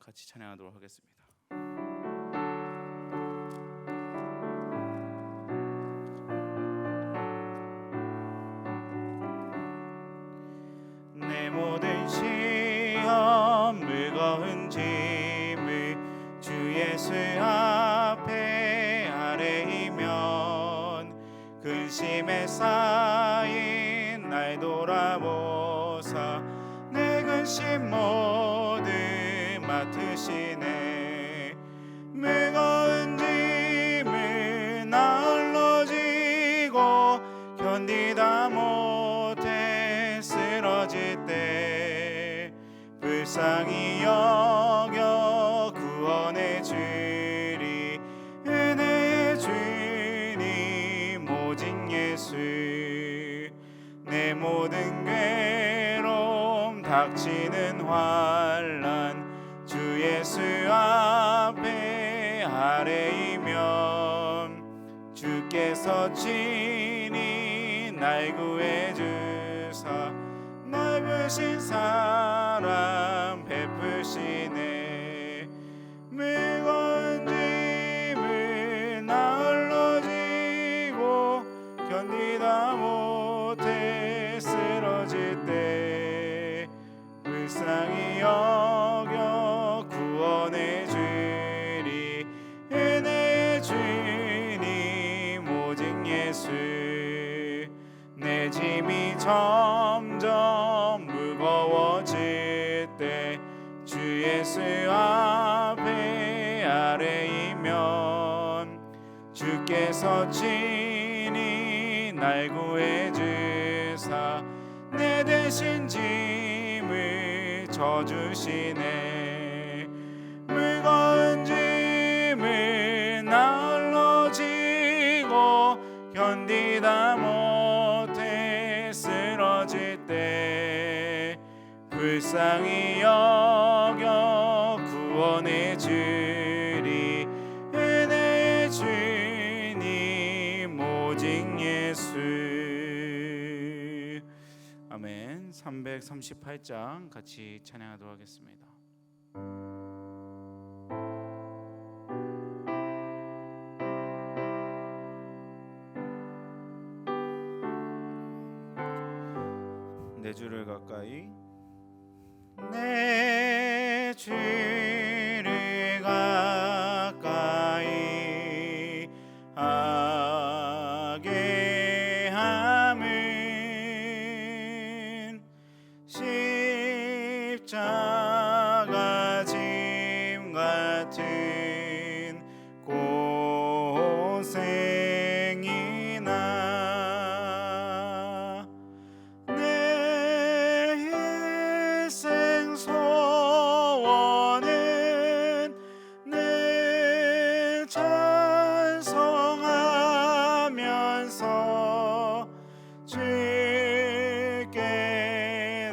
같이 찬양하도록 하겠습니다. 내 모든 시험 무거운 짐을 주 예수 앞에 아뢰이면 근심에 쌓인 날 돌아보사 내 근심 모두 맡으시네. 무거운 짐을 나 홀로 지고 견디다 못해 쓰러질 때 불쌍히 여겨 구원해 주리. 은혜의 주님 오직 예수. 내 모든 괴로움 닥치는 환난 주 예수 앞에 아뢰이면 주께서 친히 날 구해 주사 넓으신 사랑 베푸시네. 무거운 짐을 나 홀로 지고 견디다 못해 쓰러질 때 불쌍히 여겨 구원해 주리. 은혜의 주님 오직 예수. 내 짐이 점점 무거워질 때 주 예수 앞에 아뢰이면 주께서 친히 날 구해 주사 내 대신 짐을 져주시네. 무거운 짐을 나 홀로 지고 견디다 못해 쓰러질 때 불쌍히 여겨 구원해 주리. 은혜의 주님 오직 예수. 아멘. 338장 같이 찬양하도록 하겠습니다. 내 주를 가까이 내 주를 가까이 하게 함은 십자가 짐 같은 고생이나 내 일생 소원은 늘 찬송하면서 주께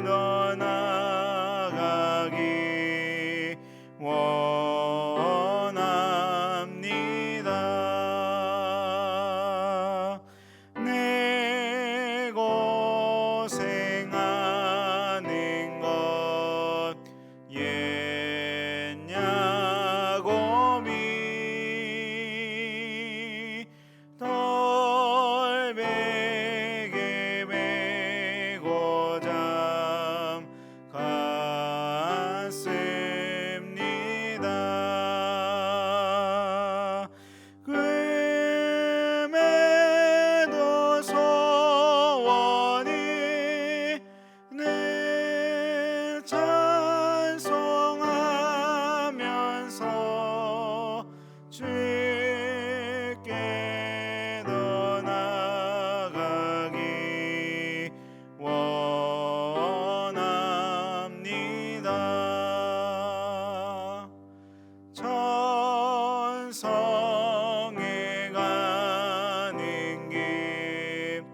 더 나아가기 원합니다. 내 고생하는 것 옛냐고미 돌베개 메고 잠 갔습니다. 꿈에도 소원이 늘 찬송하면서 주께 더 나아가기 원합니다. 천성에 가는 길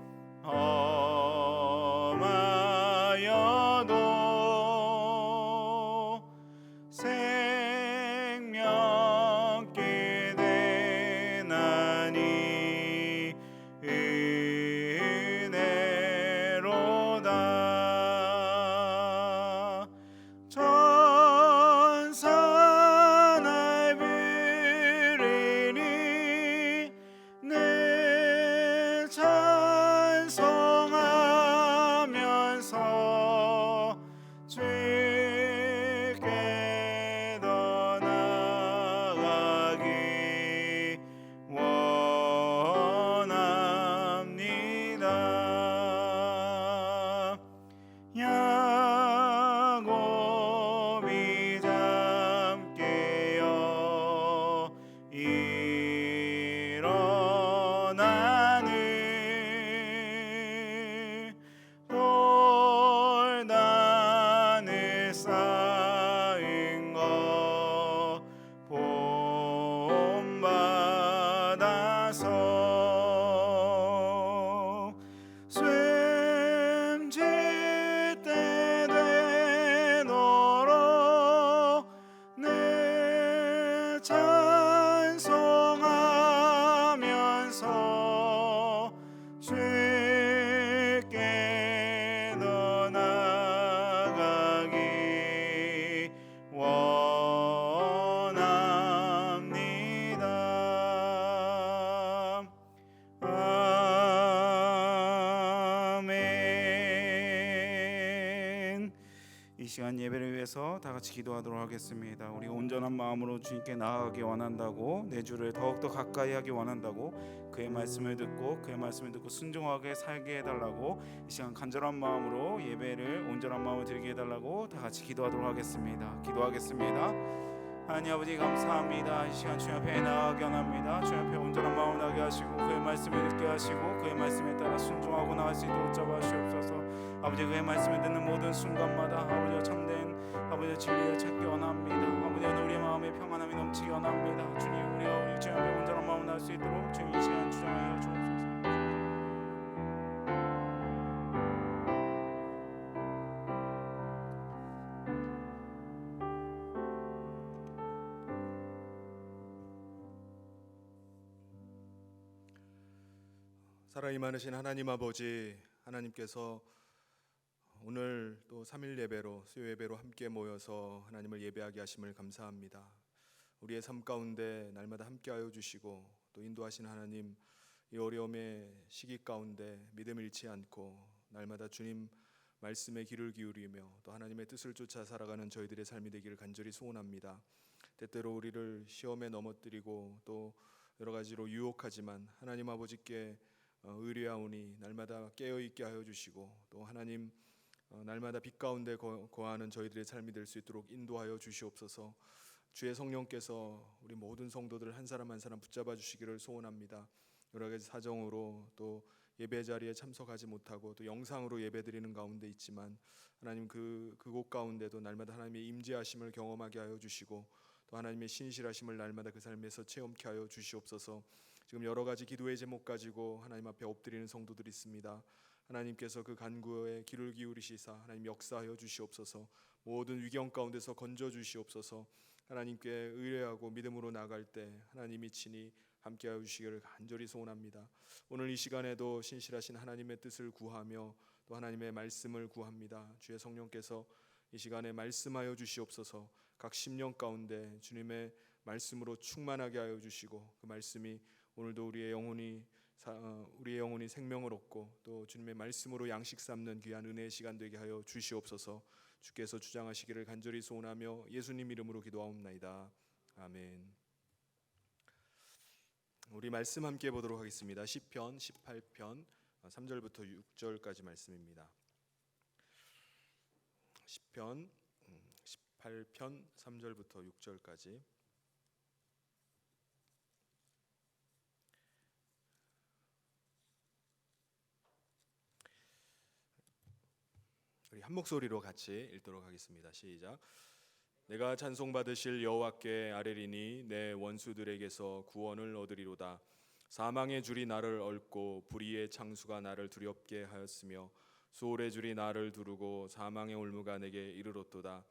험하여도 생명길 되나니 은혜로다. 천사 원합니다. 아멘. 이 시간 예배를 위해서 다 같이 기도하도록 하겠습니다. 우리가 온전한 마음으로 주님께 나아가기 원한다고, 내 주를 더욱더 가까이 하기 원한다고, 그의 말씀을 듣고 순종하게 살게 해달라고, 이 시간 간절한 마음으로 예배를 온전한 마음으로 드리게 해달라고 다 같이 기도하도록 하겠습니다. 기도하겠습니다. 하나님 아버지 감사합니다. 이 시간 주님 앞에 나아가게 원합니다. 주님 앞에 온전한 마음을 나게 하시고 그의 말씀을 듣게 하시고 그의 말씀에 따라 순종하고 나갈 수 있도록 붙잡아 주시옵소서. 아버지 그의 말씀을 듣는 모든 순간마다 아버지와 참된 아버지의 진리를 찾기 원합니다. 아버지 우리의 마음에 평안함이 넘치기 원합니다. 주님 우리 주님 앞에 온전한 마음을 나갈 수 있도록 주님 이 시간 주장하여 주옵소서. 사랑이 많으신 하나님 아버지, 하나님께서 오늘 또 3일 예배로 수요 예배로 함께 모여서 하나님을 예배하게 하심을 감사합니다. 우리의 삶 가운데 날마다 함께하여 주시고 또 인도하신 하나님, 이 어려움의 시기 가운데 믿음을 잃지 않고 날마다 주님 말씀에 귀를 기울이며 또 하나님의 뜻을 쫓아 살아가는 저희들의 삶이 되기를 간절히 소원합니다. 때때로 우리를 시험에 넘어뜨리고 또 여러 가지로 유혹하지만 하나님 아버지께 의뢰하오니 날마다 깨어있게 하여 주시고 또 하나님 날마다 빛 가운데 거하는 저희들의 삶이 될 수 있도록 인도하여 주시옵소서. 주의 성령께서 우리 모든 성도들 한 사람 한 사람 붙잡아 주시기를 소원합니다. 여러 가지 사정으로 또 예배 자리에 참석하지 못하고 또 영상으로 예배드리는 가운데 있지만 하나님 그곳 가운데도 날마다 하나님의 임재하심을 경험하게 하여 주시고 또 하나님의 신실하심을 날마다 그 삶에서 체험케 하여 주시옵소서. 지금 여러 가지 기도의 제목 가지고 하나님 앞에 엎드리는 성도들이 있습니다. 하나님께서 그 간구에 귀를 기울이시사 하나님 역사하여 주시옵소서. 모든 위경 가운데서 건져 주시옵소서. 하나님께 의뢰하고 믿음으로 나갈 때 하나님이 친히 함께하여 주시기를 간절히 소원합니다. 오늘 이 시간에도 신실하신 하나님의 뜻을 구하며 또 하나님의 말씀을 구합니다. 주의 성령께서 이 시간에 말씀하여 주시옵소서. 각 심령 가운데 주님의 말씀으로 충만하게 하여 주시고 그 말씀이 오늘도 우리의 영혼이 생명을 얻고 또 주님의 말씀으로 양식 삼는 귀한 은혜의 시간 되게 하여 주시옵소서. 주께서 주장하시기를 간절히 소원하며 예수님 이름으로 기도하옵나이다. 아멘. 우리 말씀 함께 보도록 하겠습니다. 시편 18편 3절부터 6절까지 말씀입니다. 시편 18편 3절부터 6절까지 우리 한 목소리로 같이 읽도록 하겠습니다. 시작. 내가 찬송받으실 여호와께 아뢰리니 내 원수들에게서 구원을 얻으리로다. 사망의 줄이 나를 얽고 불의의 창수가 나를 두렵게 하였으며 소울의 줄이 나를 두르고 사망의 올무가 내게 이르렀도다.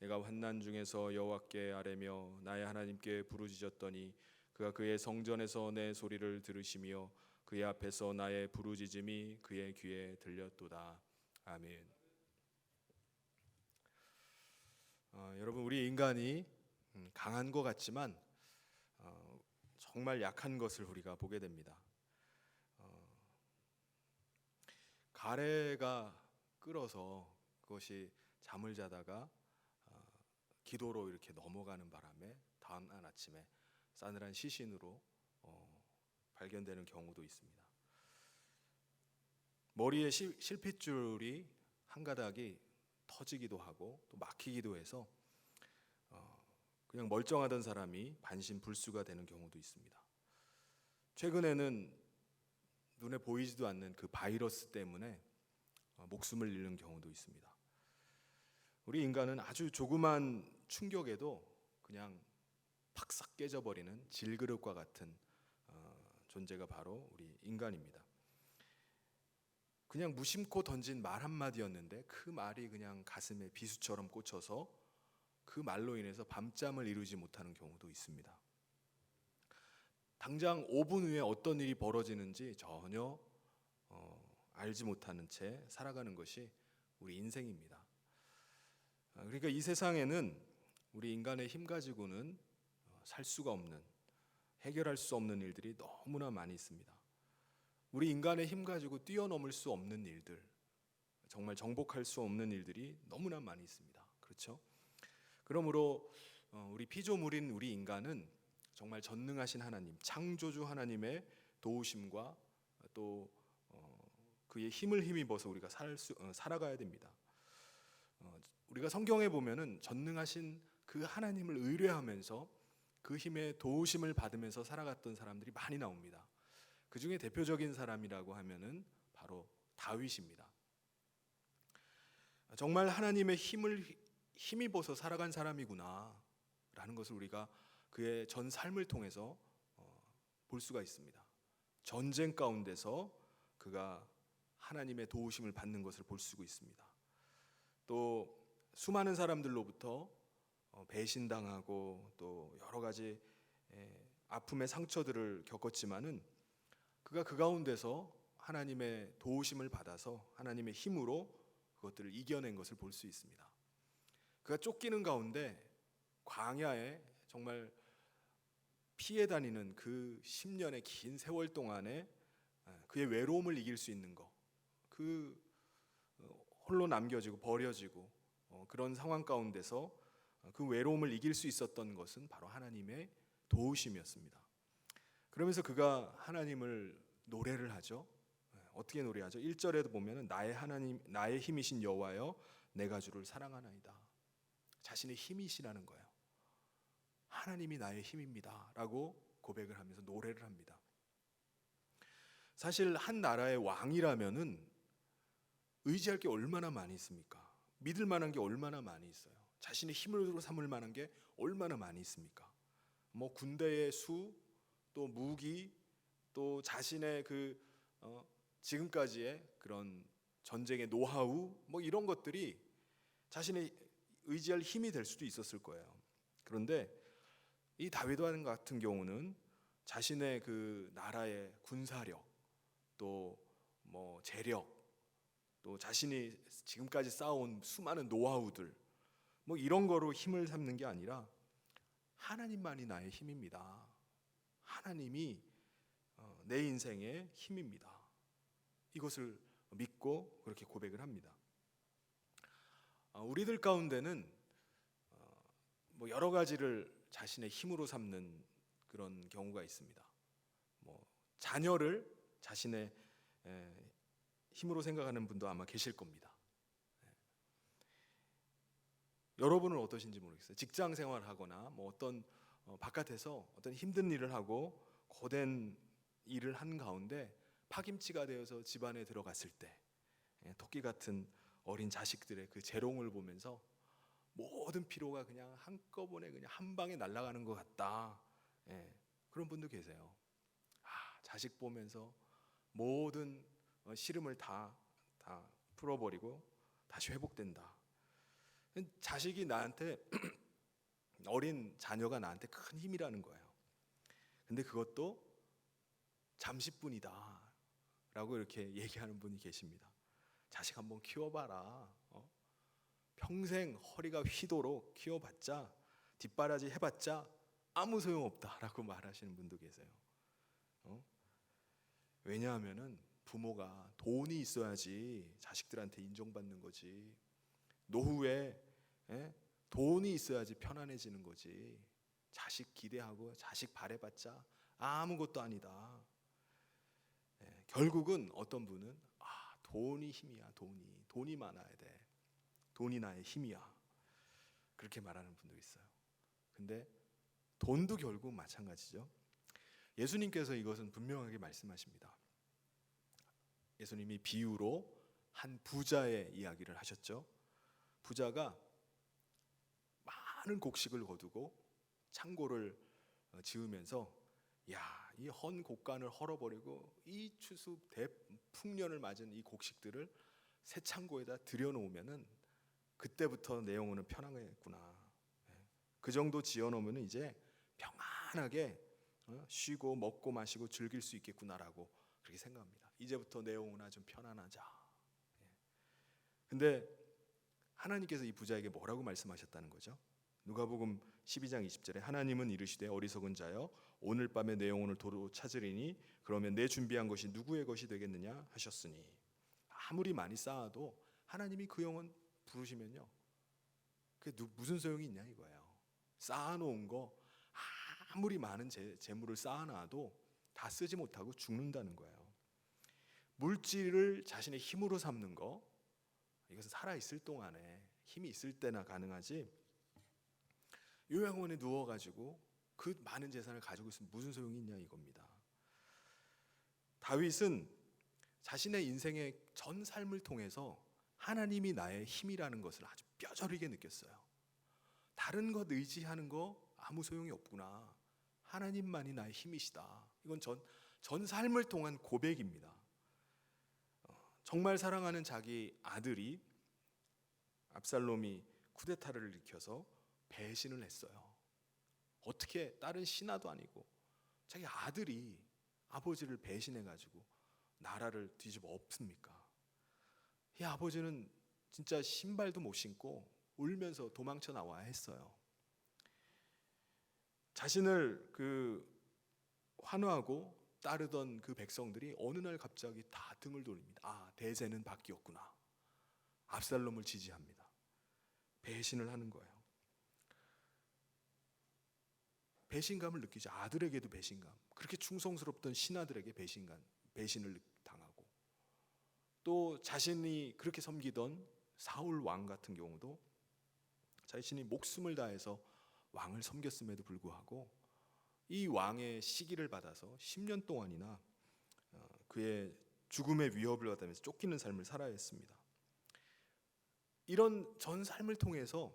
내가 환난 중에서 여호와께 아뢰며 나의 하나님께 부르짖었더니 그가 그의 성전에서 내 소리를 들으시며 그의 앞에서 나의 부르짖음이 그의 귀에 들렸도다. 아멘. 여러분, 우리 인간이 강한 것 같지만 정말 약한 것을 우리가 보게 됩니다. 가래가 끓어서 그것이 잠을 자다가 기도로 이렇게 넘어가는 바람에 다음 날 아침에 싸늘한 시신으로 발견되는 경우도 있습니다. 머리에 실핏줄이 한 가닥이 터지기도 하고 또 막히기도 해서 그냥 멀쩡하던 사람이 반신불수가 되는 경우도 있습니다. 최근에는 눈에 보이지도 않는 그 바이러스 때문에 목숨을 잃는 경우도 있습니다. 우리 인간은 아주 조그만 충격에도 그냥 팍싹 깨져버리는 질그릇과 같은 존재가 바로 우리 인간입니다. 그냥 무심코 던진 말 한마디였는데 그 말이 그냥 가슴에 비수처럼 꽂혀서 그 말로 인해서 밤잠을 이루지 못하는 경우도 있습니다. 당장 5분 후에 어떤 일이 벌어지는지 전혀 알지 못하는 채 살아가는 것이 우리 인생입니다. 그러니까 이 세상에는 우리 인간의 힘 가지고는 살 수가 없는, 해결할 수 없는 일들이 너무나 많이 있습니다. 우리 인간의 힘 가지고 뛰어넘을 수 없는 일들, 정말 정복할 수 없는 일들이 너무나 많이 있습니다. 그렇죠? 그러므로 우리 피조물인 우리 인간은 정말 전능하신 하나님, 창조주 하나님의 도우심과 또 그의 힘을 힘입어서 우리가 살아가야 됩니다. 우리가 성경에 보면은 전능하신 그 하나님을 의뢰하면서 그 힘의 도우심을 받으면서 살아갔던 사람들이 많이 나옵니다. 그 중에 대표적인 사람이라고 하면은 바로 다윗입니다. 정말 하나님의 힘을 힘입어서 살아간 사람이구나 라는 것을 우리가 그의 전 삶을 통해서 볼 수가 있습니다. 전쟁 가운데서 그가 하나님의 도우심을 받는 것을 볼 수가 있습니다. 또 수많은 사람들로부터 배신당하고 또 여러 가지 아픔의 상처들을 겪었지만은 그가 그 가운데서 하나님의 도우심을 받아서 하나님의 힘으로 그것들을 이겨낸 것을 볼 수 있습니다. 그가 쫓기는 가운데 광야에 정말 피해 다니는 그 10년의 긴 세월 동안에 그의 외로움을 이길 수 있는 것, 그 홀로 남겨지고 버려지고 그런 상황 가운데서 그 외로움을 이길 수 있었던 것은 바로 하나님의 도우심이었습니다. 그러면서 그가 하나님을 노래를 하죠. 어떻게 노래하죠? 1절에도 보면은 나의 하나님, 나의 힘이신 여호와여, 내가 주를 사랑하나이다. 자신의 힘이시라는 거예요. 하나님이 나의 힘입니다라고 고백을 하면서 노래를 합니다. 사실 한 나라의 왕이라면은 의지할 게 얼마나 많이 있습니까? 믿을 만한 게 얼마나 많이 있어요. 자신의 힘으로 삼을 만한 게 얼마나 많이 있습니까? 뭐 군대의 수, 또 무기, 또 자신의 그 지금까지의 그런 전쟁의 노하우, 뭐 이런 것들이 자신의 의지할 힘이 될 수도 있었을 거예요. 그런데 이 다윗 왕 같은 경우는 자신의 그 나라의 군사력, 또 뭐 재력, 또 자신이 지금까지 쌓아온 수많은 노하우들, 뭐 이런 거로 힘을 삼는 게 아니라 하나님만이 나의 힘입니다. 하나님이 내 인생의 힘입니다. 이것을 믿고 그렇게 고백을 합니다. 우리들 가운데는 뭐 여러 가지를 자신의 힘으로 삼는 그런 경우가 있습니다. 뭐 자녀를 자신의 힘으로 생각하는 분도 아마 계실 겁니다. 여러분은 어떠신지 모르겠어요. 직장 생활하거나 뭐 어떤 바깥에서 어떤 힘든 일을 하고 고된 일을 한 가운데 파김치가 되어서 집안에 들어갔을 때 토끼 같은 어린 자식들의 그 재롱을 보면서 모든 피로가 그냥 한꺼번에 그냥 한 방에 날아가는 것 같다. 그런 분도 계세요. 자식 보면서 모든 시름을 다 풀어버리고 다시 회복된다. 자식이 나한테 어린 자녀가 나한테 큰 힘이라는 거예요. 근데 그것도 잠시뿐이다 라고 이렇게 얘기하는 분이 계십니다. 자식 한번 키워봐라. 평생 허리가 휘도록 키워봤자 뒷바라지 해봤자 아무 소용없다라고 말하시는 분도 계세요. 왜냐하면은 부모가 돈이 있어야지 자식들한테 인정받는 거지. 노후에 돈이 있어야지 편안해지는 거지. 자식 기대하고 자식 바래봤자 아무것도 아니다. 결국은 어떤 분은 돈이 힘이야. 돈이 많아야 돼. 돈이 나의 힘이야. 그렇게 말하는 분도 있어요. 근데 돈도 결국 마찬가지죠. 예수님께서 이것은 분명하게 말씀하십니다. 예수님이 비유로 한 부자의 이야기를 하셨죠. 부자가 많은 곡식을 거두고 창고를 지으면서 이 헌 곡간을 헐어버리고 이 추수 대풍년을 맞은 이 곡식들을 새 창고에다 들여놓으면은 그때부터 내 영혼은 편하겠구나. 그 정도 지어놓으면 이제 평안하게 쉬고 먹고 마시고 즐길 수 있겠구나라고 그렇게 생각합니다. 이제부터 내 영혼아 좀 편안하자. 근데 하나님께서 이 부자에게 뭐라고 말씀하셨다는 거죠? 누가복음 12장 20절에 하나님은 이르시되 어리석은 자여 오늘 밤에 내 영혼을 도로 찾으리니 그러면 내 준비한 것이 누구의 것이 되겠느냐 하셨으니, 아무리 많이 쌓아도 하나님이 그 영혼 부르시면요, 그게 무슨 소용이 있냐 이거예요. 쌓아놓은 거 아무리 많은 재물을 쌓아놔도 다 쓰지 못하고 죽는다는 거예요. 물질을 자신의 힘으로 삼는 거, 이것은 살아있을 동안에 힘이 있을 때나 가능하지, 요양원에 누워가지고 그 많은 재산을 가지고 있으면 무슨 소용이 있냐 이겁니다. 다윗은 자신의 인생의 전 삶을 통해서 하나님이 나의 힘이라는 것을 아주 뼈저리게 느꼈어요. 다른 것 의지하는 거 아무 소용이 없구나. 하나님만이 나의 힘이시다. 이건 전 삶을 통한 고백입니다. 정말 사랑하는 자기 아들이, 압살롬이 쿠데타를 일으켜서 배신을 했어요. 어떻게, 다른 신하도 아니고 자기 아들이 아버지를 배신해가지고 나라를 뒤집어 엎습니까? 이 아버지는 진짜 신발도 못 신고 울면서 도망쳐 나와야 했어요. 자신을 환호하고 따르던 그 백성들이 어느 날 갑자기 다 등을 돌립니다. 아, 대세는 바뀌었구나. 압살롬을 지지합니다. 배신을 하는 거예요. 배신감을 느끼죠. 아들에게도 배신감. 그렇게 충성스럽던 신하들에게 배신을 당하고, 또 자신이 그렇게 섬기던 사울 왕 같은 경우도 자신이 목숨을 다해서 왕을 섬겼음에도 불구하고 이 왕의 시기를 받아서 10년 동안이나 그의 죽음의 위협을 받으면서 쫓기는 삶을 살아야 했습니다. 이런 전 삶을 통해서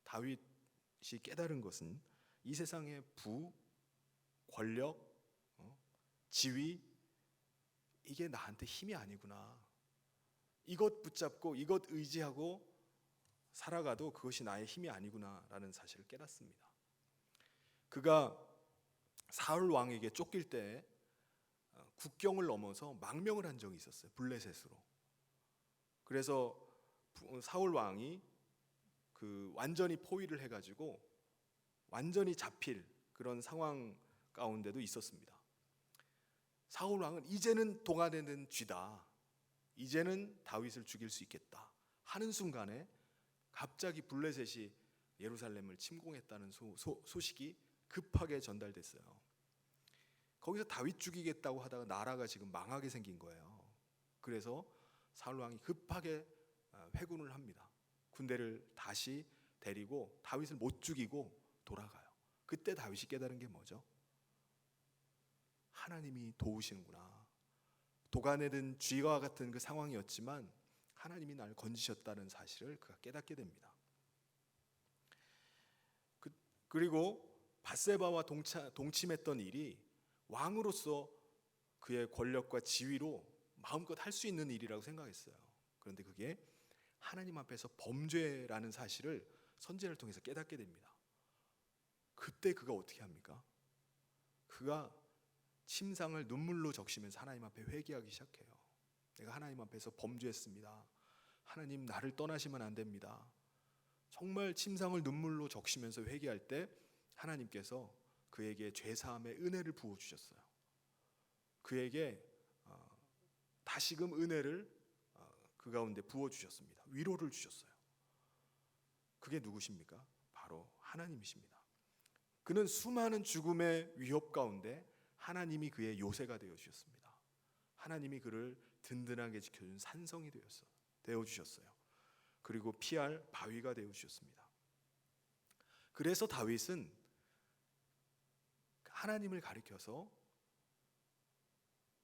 다윗이 깨달은 것은 이 세상의 부, 권력, 지위, 이게 나한테 힘이 아니구나. 이것 붙잡고 이것 의지하고 살아가도 그것이 나의 힘이 아니구나라는 사실을 깨닫습니다. 그가 사울 왕에게 쫓길 때 국경을 넘어서 망명을 한 적이 있었어요. 블레셋으로. 그래서 사울 왕이 완전히 포위를 해가지고 완전히 잡힐 그런 상황 가운데도 있었습니다. 사울 왕은 이제는 동안에는 쥐다, 이제는 다윗을 죽일 수 있겠다 하는 순간에 갑자기 블레셋이 예루살렘을 침공했다는 소식이 급하게 전달됐어요. 거기서 다윗 죽이겠다고 하다가 나라가 지금 망하게 생긴 거예요. 그래서 사울 왕이 급하게 회군을 합니다. 군대를 다시 데리고 다윗을 못 죽이고 돌아가요. 그때 다윗이 깨달은 게 뭐죠? 하나님이 도우시는구나. 도간에 든 쥐와 같은 그 상황이었지만 하나님이 나를 건지셨다는 사실을 그가 깨닫게 됩니다. 그리고 밧세바와 동침했던 일이 왕으로서 그의 권력과 지위로 마음껏 할 수 있는 일이라고 생각했어요. 그런데 그게 하나님 앞에서 범죄라는 사실을 선지자를 통해서 깨닫게 됩니다. 그때 그가 어떻게 합니까? 그가 침상을 눈물로 적시면서 하나님 앞에 회개하기 시작해요. 내가 하나님 앞에서 범죄했습니다. 하나님, 나를 떠나시면 안 됩니다. 정말 침상을 눈물로 적시면서 회개할 때 하나님께서 그에게 죄사함의 은혜를 부어주셨어요. 그에게 다시금 은혜를 그 가운데 부어주셨습니다. 위로를 주셨어요. 그게 누구십니까? 바로 하나님이십니다. 그는 수많은 죽음의 위협 가운데 하나님이 그의 요새가 되어주셨습니다. 하나님이 그를 든든하게 지켜준 산성이 되어주셨어요. 그리고 피할 바위가 되어주셨습니다. 그래서 다윗은 하나님을 가리켜서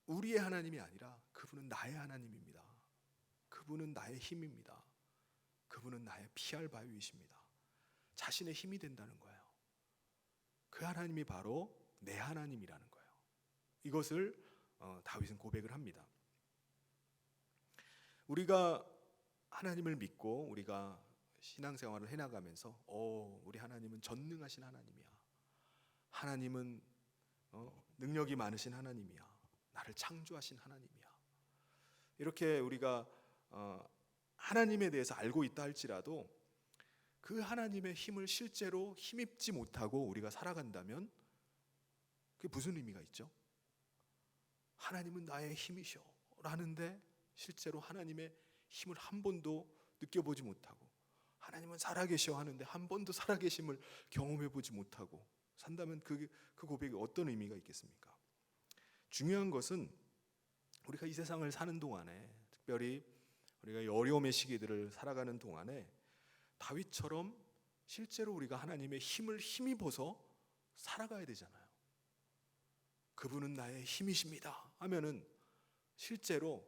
우리의 하나님이 아니라 그분은 나의 하나님입니다. 그분은 나의 힘입니다. 그분은 나의 피할 바위이십니다. 자신의 힘이 된다는 거예요. 그 하나님이 바로 내 하나님이라는 거예요. 이것을 다윗은 고백을 합니다. 우리가 하나님을 믿고 우리가 신앙생활을 해나가면서 우리 하나님은 전능하신 하나님이야. 하나님은 능력이 많으신 하나님이야. 나를 창조하신 하나님이야. 이렇게 우리가 하나님에 대해서 알고 있다 할지라도 그 하나님의 힘을 실제로 힘입지 못하고 우리가 살아간다면 그게 무슨 의미가 있죠? 하나님은 나의 힘이셔 라는데 실제로 하나님의 힘을 한 번도 느껴보지 못하고, 하나님은 살아계셔 하는데 한 번도 살아계심을 경험해보지 못하고 산다면 그 고백이 어떤 의미가 있겠습니까? 중요한 것은 우리가 이 세상을 사는 동안에, 특별히 우리가 어려움의 시기들을 살아가는 동안에 다윗처럼 실제로 우리가 하나님의 힘을 힘입어서 살아가야 되잖아요. 그분은 나의 힘이십니다 하면은 실제로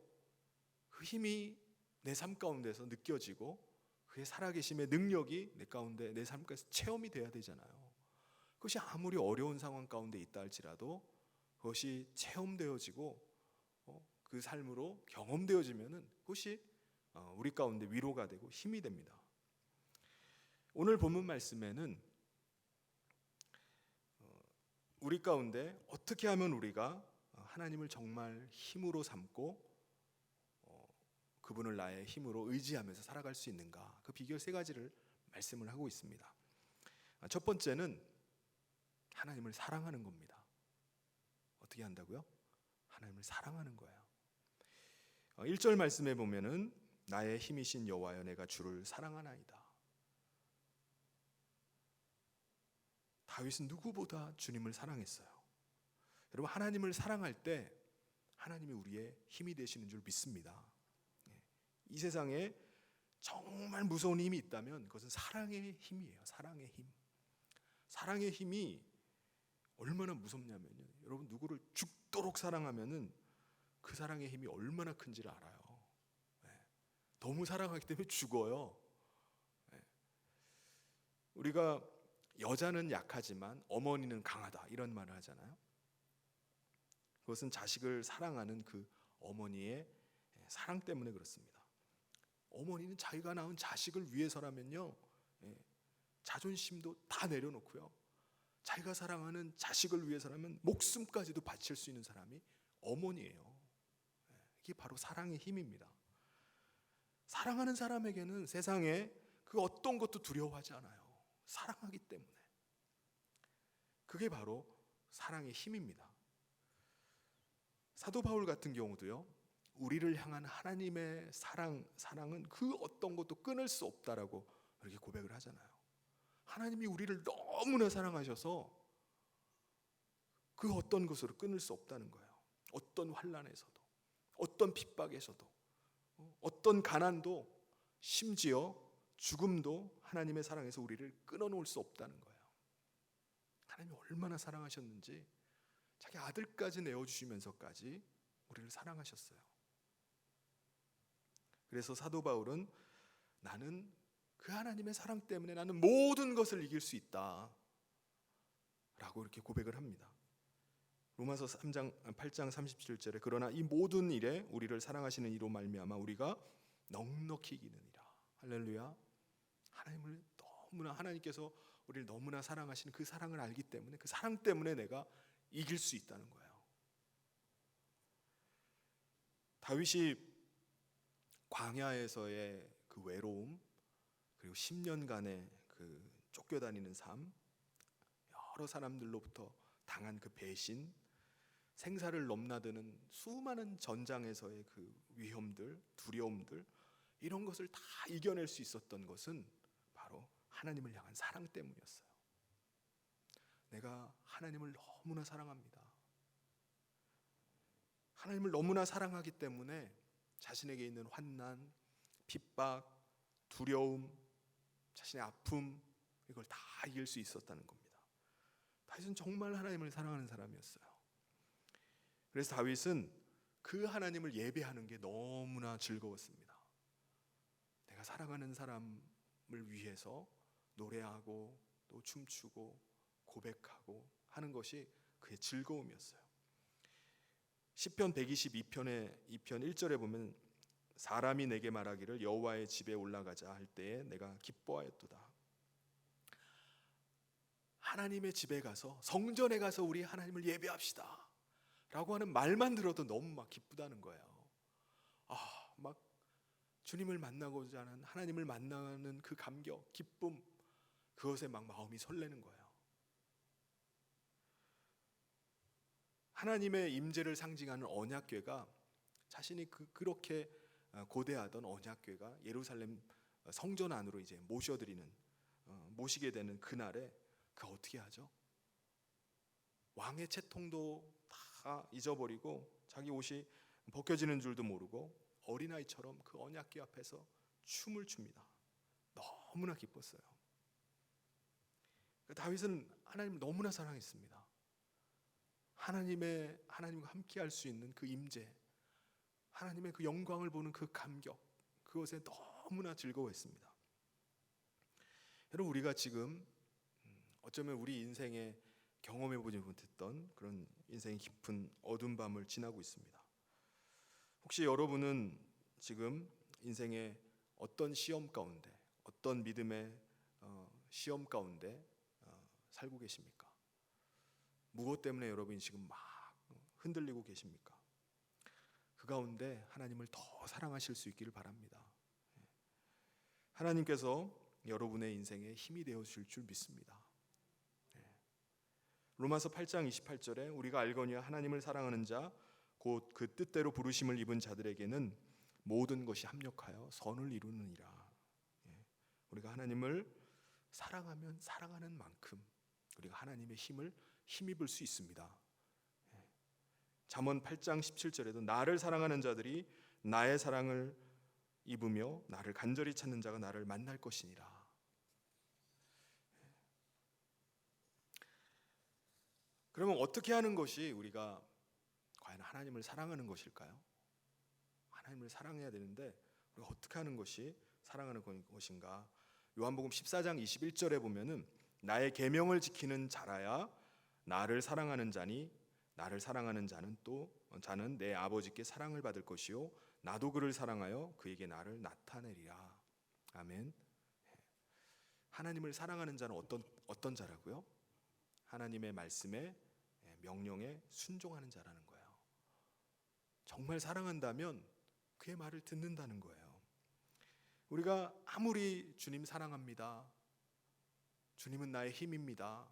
그 힘이 내 삶 가운데서 느껴지고 그의 살아계심의 능력이 내 가운데, 내 삶 가운데 체험이 돼야 되잖아요. 그것이 아무리 어려운 상황 가운데 있다 할지라도 그것이 체험되어지고 그 삶으로 경험되어지면은 그것이 우리 가운데 위로가 되고 힘이 됩니다. 오늘 본문 말씀에는 우리 가운데 어떻게 하면 우리가 하나님을 정말 힘으로 삼고 그분을 나의 힘으로 의지하면서 살아갈 수 있는가, 그 비결 세 가지를 말씀을 하고 있습니다. 첫 번째는 하나님을 사랑하는 겁니다. 어떻게 한다고요? 하나님을 사랑하는 거예요. 1절 말씀에 보면은 나의 힘이신 여호와여 내가 주를 사랑하나이다. 다윗은 누구보다 주님을 사랑했어요. 여러분, 하나님을 사랑할 때 하나님이 우리의 힘이 되시는 줄 믿습니다. 이 세상에 정말 무서운 힘이 있다면 그것은 사랑의 힘이에요. 사랑의 힘. 사랑의 힘이 얼마나 무섭냐면요, 여러분 누구를 죽도록 사랑하면은 그 사랑의 힘이 얼마나 큰지를 알아요. 너무 사랑하기 때문에 죽어요. 우리가 여자는 약하지만 어머니는 강하다 이런 말을 하잖아요. 그것은 자식을 사랑하는 그 어머니의 사랑 때문에 그렇습니다. 어머니는 자기가 낳은 자식을 위해서라면요, 자존심도 다 내려놓고요, 자기가 사랑하는 자식을 위해서라면 목숨까지도 바칠 수 있는 사람이 어머니예요. 이게 바로 사랑의 힘입니다. 사랑하는 사람에게는 세상에 그 어떤 것도 두려워하지 않아요. 사랑하기 때문에. 그게 바로 사랑의 힘입니다. 사도 바울 같은 경우도요, 우리를 향한 하나님의 사랑은 그 어떤 것도 끊을 수 없다라고 이렇게 고백을 하잖아요. 하나님이 우리를 너무나 사랑하셔서 그 어떤 것으로 끊을 수 없다는 거예요. 어떤 환난에서도, 어떤 핍박에서도, 어떤 가난도, 심지어 죽음도 하나님의 사랑에서 우리를 끊어놓을 수 없다는 거예요. 하나님이 얼마나 사랑하셨는지 자기 아들까지 내어주시면서까지 우리를 사랑하셨어요. 그래서 사도 바울은 나는 그 하나님의 사랑 때문에 나는 모든 것을 이길 수 있다 라고 이렇게 고백을 합니다. 로마서 8장 37절에 그러나 이 모든 일에 우리를 사랑하시는 이로 말미암아 우리가 넉넉히 이기느니라. 할렐루야. 하나님께서 우리를 너무나 사랑하시는 그 사랑을 알기 때문에, 그 사랑 때문에 내가 이길 수 있다는 거예요. 다윗이 광야에서의 그 외로움, 그리고 10년간의 그 쫓겨다니는 삶, 여러 사람들로부터 당한 그 배신, 생사를 넘나드는 수많은 전장에서의 그 위험들, 두려움들, 이런 것을 다 이겨낼 수 있었던 것은 바로 하나님을 향한 사랑 때문이었어요. 내가 하나님을 너무나 사랑합니다. 하나님을 너무나 사랑하기 때문에 자신에게 있는 환난, 핍박, 두려움, 자신의 아픔, 이걸 다 이길 수 있었다는 겁니다. 다윗은 정말 하나님을 사랑하는 사람이었어요. 그래서 다윗은 그 하나님을 예배하는 게 너무나 즐거웠습니다. 내가 사랑하는 사람을 위해서 노래하고 또 춤추고 고백하고 하는 것이 그의 즐거움이었어요. 시편 122편의 2편 1절에 보면 사람이 내게 말하기를 여호와의 집에 올라가자 할 때에 내가 기뻐하였도다. 하나님의 집에 가서, 성전에 가서 우리 하나님을 예배합시다 라고 하는 말만 들어도 너무 막 기쁘다는 거예요. 막 주님을 만나고자 하는, 하나님을 만나는 그 감격, 기쁨, 그것에 막 마음이 설레는 거예요. 하나님의 임재를 상징하는 언약궤가 자신이 그렇게 고대하던 언약궤가 예루살렘 성전 안으로 이제 모시게 되는 그날에 그 어떻게 하죠? 왕의 채통도 다 잊어버리고 자기 옷이 벗겨지는 줄도 모르고 어린아이처럼 그 언약궤 앞에서 춤을 춥니다. 너무나 기뻤어요. 다윗은 하나님을 너무나 사랑했습니다. 하나님과 함께 할 수 있는 그 임재, 하나님의 그 영광을 보는 그 감격, 그것에 너무나 즐거워했습니다. 여러분, 우리가 지금 어쩌면 우리 인생에 경험해보지 못했던 그런 인생의 깊은 어두운 밤을 지나고 있습니다. 혹시 여러분은 지금 인생의 어떤 시험 가운데, 어떤 믿음의 시험 가운데 살고 계십니까? 무엇 때문에 여러분이 지금 막 흔들리고 계십니까? 그 가운데 하나님을 더 사랑하실 수 있기를 바랍니다. 하나님께서 여러분의 인생에 힘이 되어줄 줄 믿습니다. 로마서 8장 28절에 우리가 알거니와 하나님을 사랑하는 자 곧 그 뜻대로 부르심을 입은 자들에게는 모든 것이 합력하여 선을 이루느니라. 우리가 하나님을 사랑하면 사랑하는 만큼 우리가 하나님의 힘을 힘입을 수 있습니다. 잠언 8장 17절에도 나를 사랑하는 자들이 나의 사랑을 입으며 나를 간절히 찾는 자가 나를 만날 것이니라. 그러면 어떻게 하는 것이 우리가 과연 하나님을 사랑하는 것일까요? 하나님을 사랑해야 되는데 우리가 어떻게 하는 것이 사랑하는 것인가? 요한복음 14장 21절에 보면은 나의 계명을 지키는 자라야 나를 사랑하는 자니 나를 사랑하는 자는 내 아버지께 사랑을 받을 것이요 나도 그를 사랑하여 그에게 나를 나타내리라. 아멘. 하나님을 사랑하는 자는 어떤 자라고요? 하나님의 말씀에 명령에 순종하는 자라는 거예요. 정말 사랑한다면 그의 말을 듣는다는 거예요. 우리가 아무리 주님 사랑합니다, 주님은 나의 힘입니다,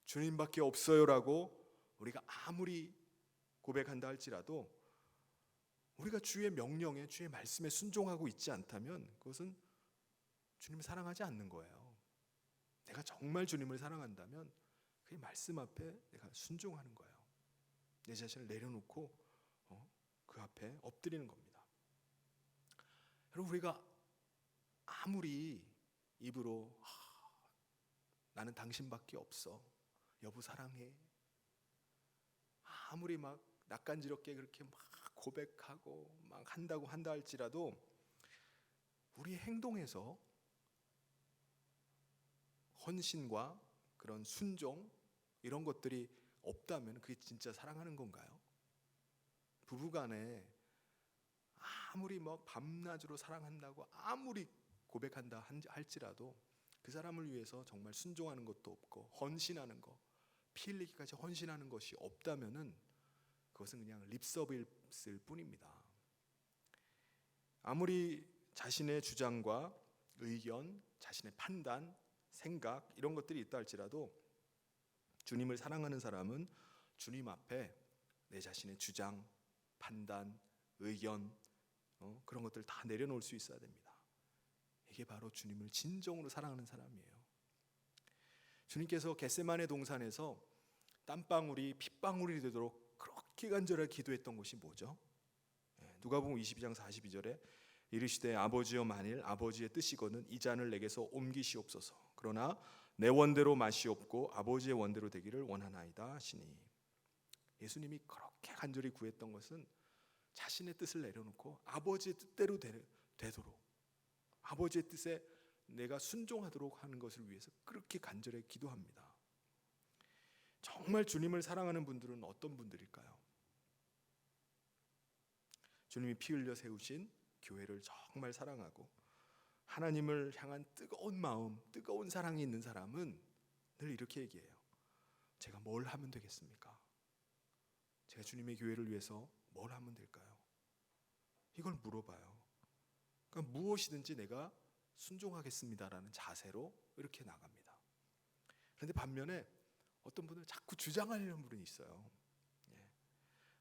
주님밖에 없어요라고 우리가 아무리 고백한다 할지라도 우리가 주의 명령에 주의 말씀에 순종하고 있지 않다면 그것은 주님을 사랑하지 않는 거예요. 내가 정말 주님을 사랑한다면 그의 말씀 앞에 내가 순종하는 거예요. 내 자신을 내려놓고 그 앞에 엎드리는 겁니다. 여러분, 우리가 아무리 입으로 나는 당신밖에 없어, 여보 사랑해, 아무리 막 낯간지럽게 그렇게 막 고백하고 막 한다 할지라도 우리의 행동에서 헌신과 그런 순종 이런 것들이 없다면 그게 진짜 사랑하는 건가요? 부부간에 아무리 뭐 밤낮으로 사랑한다고 아무리 고백한다 할지라도 그 사람을 위해서 정말 순종하는 것도 없고 헌신하는 거, 피 흘리기까지 헌신하는 것이 없다면은 그것은 그냥 립서비스일 뿐입니다. 아무리 자신의 주장과 의견, 자신의 판단, 생각 이런 것들이 있다 할지라도 주님을 사랑하는 사람은 주님 앞에 내 자신의 주장, 판단, 의견 그런 것들 다 내려놓을 수 있어야 됩니다. 이게 바로 주님을 진정으로 사랑하는 사람이에요. 주님께서 겟세마네 동산에서 땀방울이 핏방울이 되도록 그렇게 간절하게 기도했던 것이 뭐죠? 누가복음 22장 42절에 이르시되 아버지여 만일 아버지의 뜻이거든 이 잔을 내게서 옮기시옵소서. 그러나 내 원대로 마시옵고 아버지의 원대로 되기를 원하나이다 하시니, 예수님이 그렇게 간절히 구했던 것은 자신의 뜻을 내려놓고 아버지의 뜻대로 되도록, 아버지의 뜻에 내가 순종하도록 하는 것을 위해서 그렇게 간절히 기도합니다. 정말 주님을 사랑하는 분들은 어떤 분들일까요? 주님이 피 흘려 세우신 교회를 정말 사랑하고 하나님을 향한 뜨거운 마음, 뜨거운 사랑이 있는 사람은 늘 이렇게 얘기해요. 제가 뭘 하면 되겠습니까? 제가 주님의 교회를 위해서 뭘 하면 될까요? 이걸 물어봐요. 그러니까 무엇이든지 내가 순종하겠습니다라는 자세로 이렇게 나갑니다. 그런데 반면에 어떤 분은 자꾸 주장하려는 분이 있어요.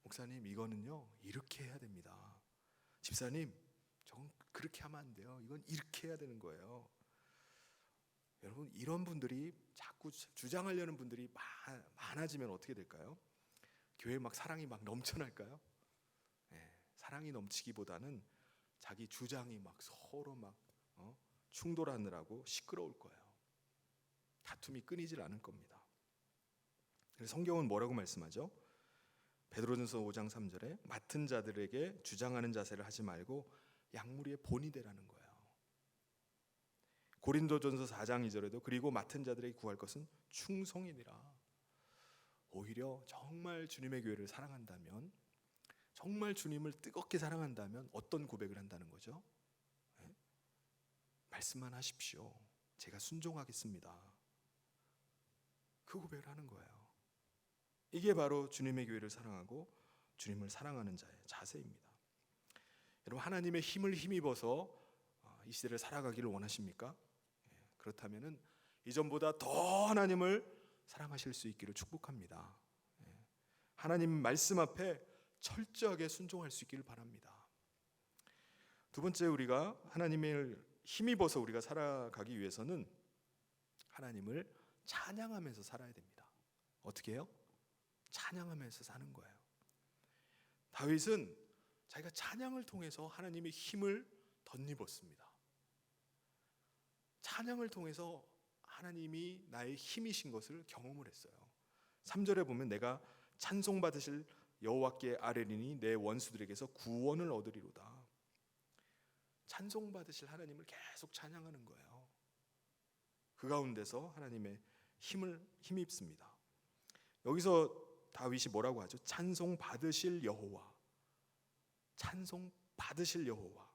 목사님, 이거는요 이렇게 해야 됩니다. 집사님, 저건 그렇게 하면 안 돼요. 이건 이렇게 해야 되는 거예요. 여러분, 이런 분들이 자꾸 주장하려는 분들이 많아지면 어떻게 될까요? 교회에 막 사랑이 막 넘쳐날까요? 사랑이 넘치기보다는 자기 주장이 막 서로 막 충돌하느라고 시끄러울 거예요. 다툼이 끊이질 않을 겁니다. 그래서 성경은 뭐라고 말씀하죠? 베드로전서 5장 3절에 맡은 자들에게 주장하는 자세를 하지 말고 양무리의 본이 되라는 거예요. 고린도전서 4장 2절에도 그리고 맡은 자들에게 구할 것은 충성이니라. 오히려 정말 주님의 교회를 사랑한다면, 정말 주님을 뜨겁게 사랑한다면 어떤 고백을 한다는 거죠? 말씀만 하십시오. 제가 순종하겠습니다. 그 고백을 하는 거예요. 이게 바로 주님의 교회를 사랑하고 주님을 사랑하는 자의 자세입니다. 여러분, 하나님의 힘을 힘입어서 이 시대를 살아가기를 원하십니까? 그렇다면은 이전보다 더 하나님을 사랑하실 수 있기를 축복합니다. 하나님 말씀 앞에 철저하게 순종할 수 있기를 바랍니다. 두 번째, 우리가 하나님을 힘입어서 우리가 살아가기 위해서는 하나님을 찬양하면서 살아야 됩니다. 어떻게 해요? 찬양하면서 사는 거예요. 다윗은 자기가 찬양을 통해서 하나님의 힘을 덧입었습니다. 찬양을 통해서 하나님이 나의 힘이신 것을 경험을 했어요. 3절에 보면 내가 찬송받으실 여호와께 아뢰리니 내 원수들에게서 구원을 얻으리로다. 찬송받으실 하나님을 계속 찬양하는 거예요. 그 가운데서 하나님의 힘을 힘입습니다. 여기서 다윗이 뭐라고 하죠? 찬송 받으실 여호와. 찬송 받으실 여호와.